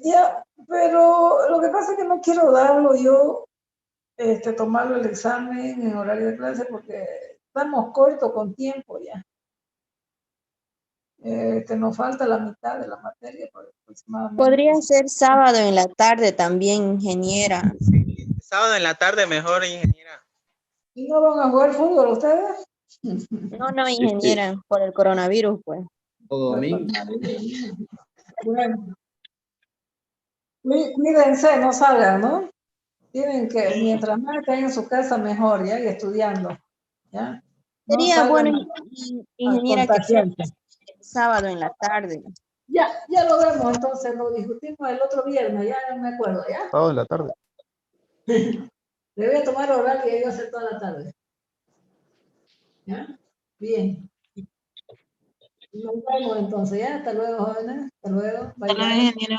Ya, pero lo que pasa es que no quiero darlo yo, tomarlo el examen en horario de clase, porque estamos cortos con tiempo ya. Nos falta la mitad de la materia aproximadamente. Podría ser sábado en la tarde también, ingeniera. Sí, sábado en la tarde mejor, ingeniera. ¿Y no van a jugar fútbol ustedes? No, ingeniera, por el coronavirus, pues. O domingo. Bueno, cuídense, no salgan, ¿no? Tienen que, mientras más estén en su casa, mejor, ¿ya? Y estudiando, ¿ya? No Sería salgan bueno, a ingeniera, que sea contagiarse. el sábado en la tarde. Ya lo vemos, entonces lo discutimos el otro viernes, ya no me acuerdo, ¿ya? Sábado en la tarde. Le voy a tomar oral y ahí va a ser toda la tarde. ¿Ya? Bien. Nos vemos entonces, ¿ya? Hasta luego, jóvenes. Hasta luego. Bye, Hasta luego, bye. ingeniero.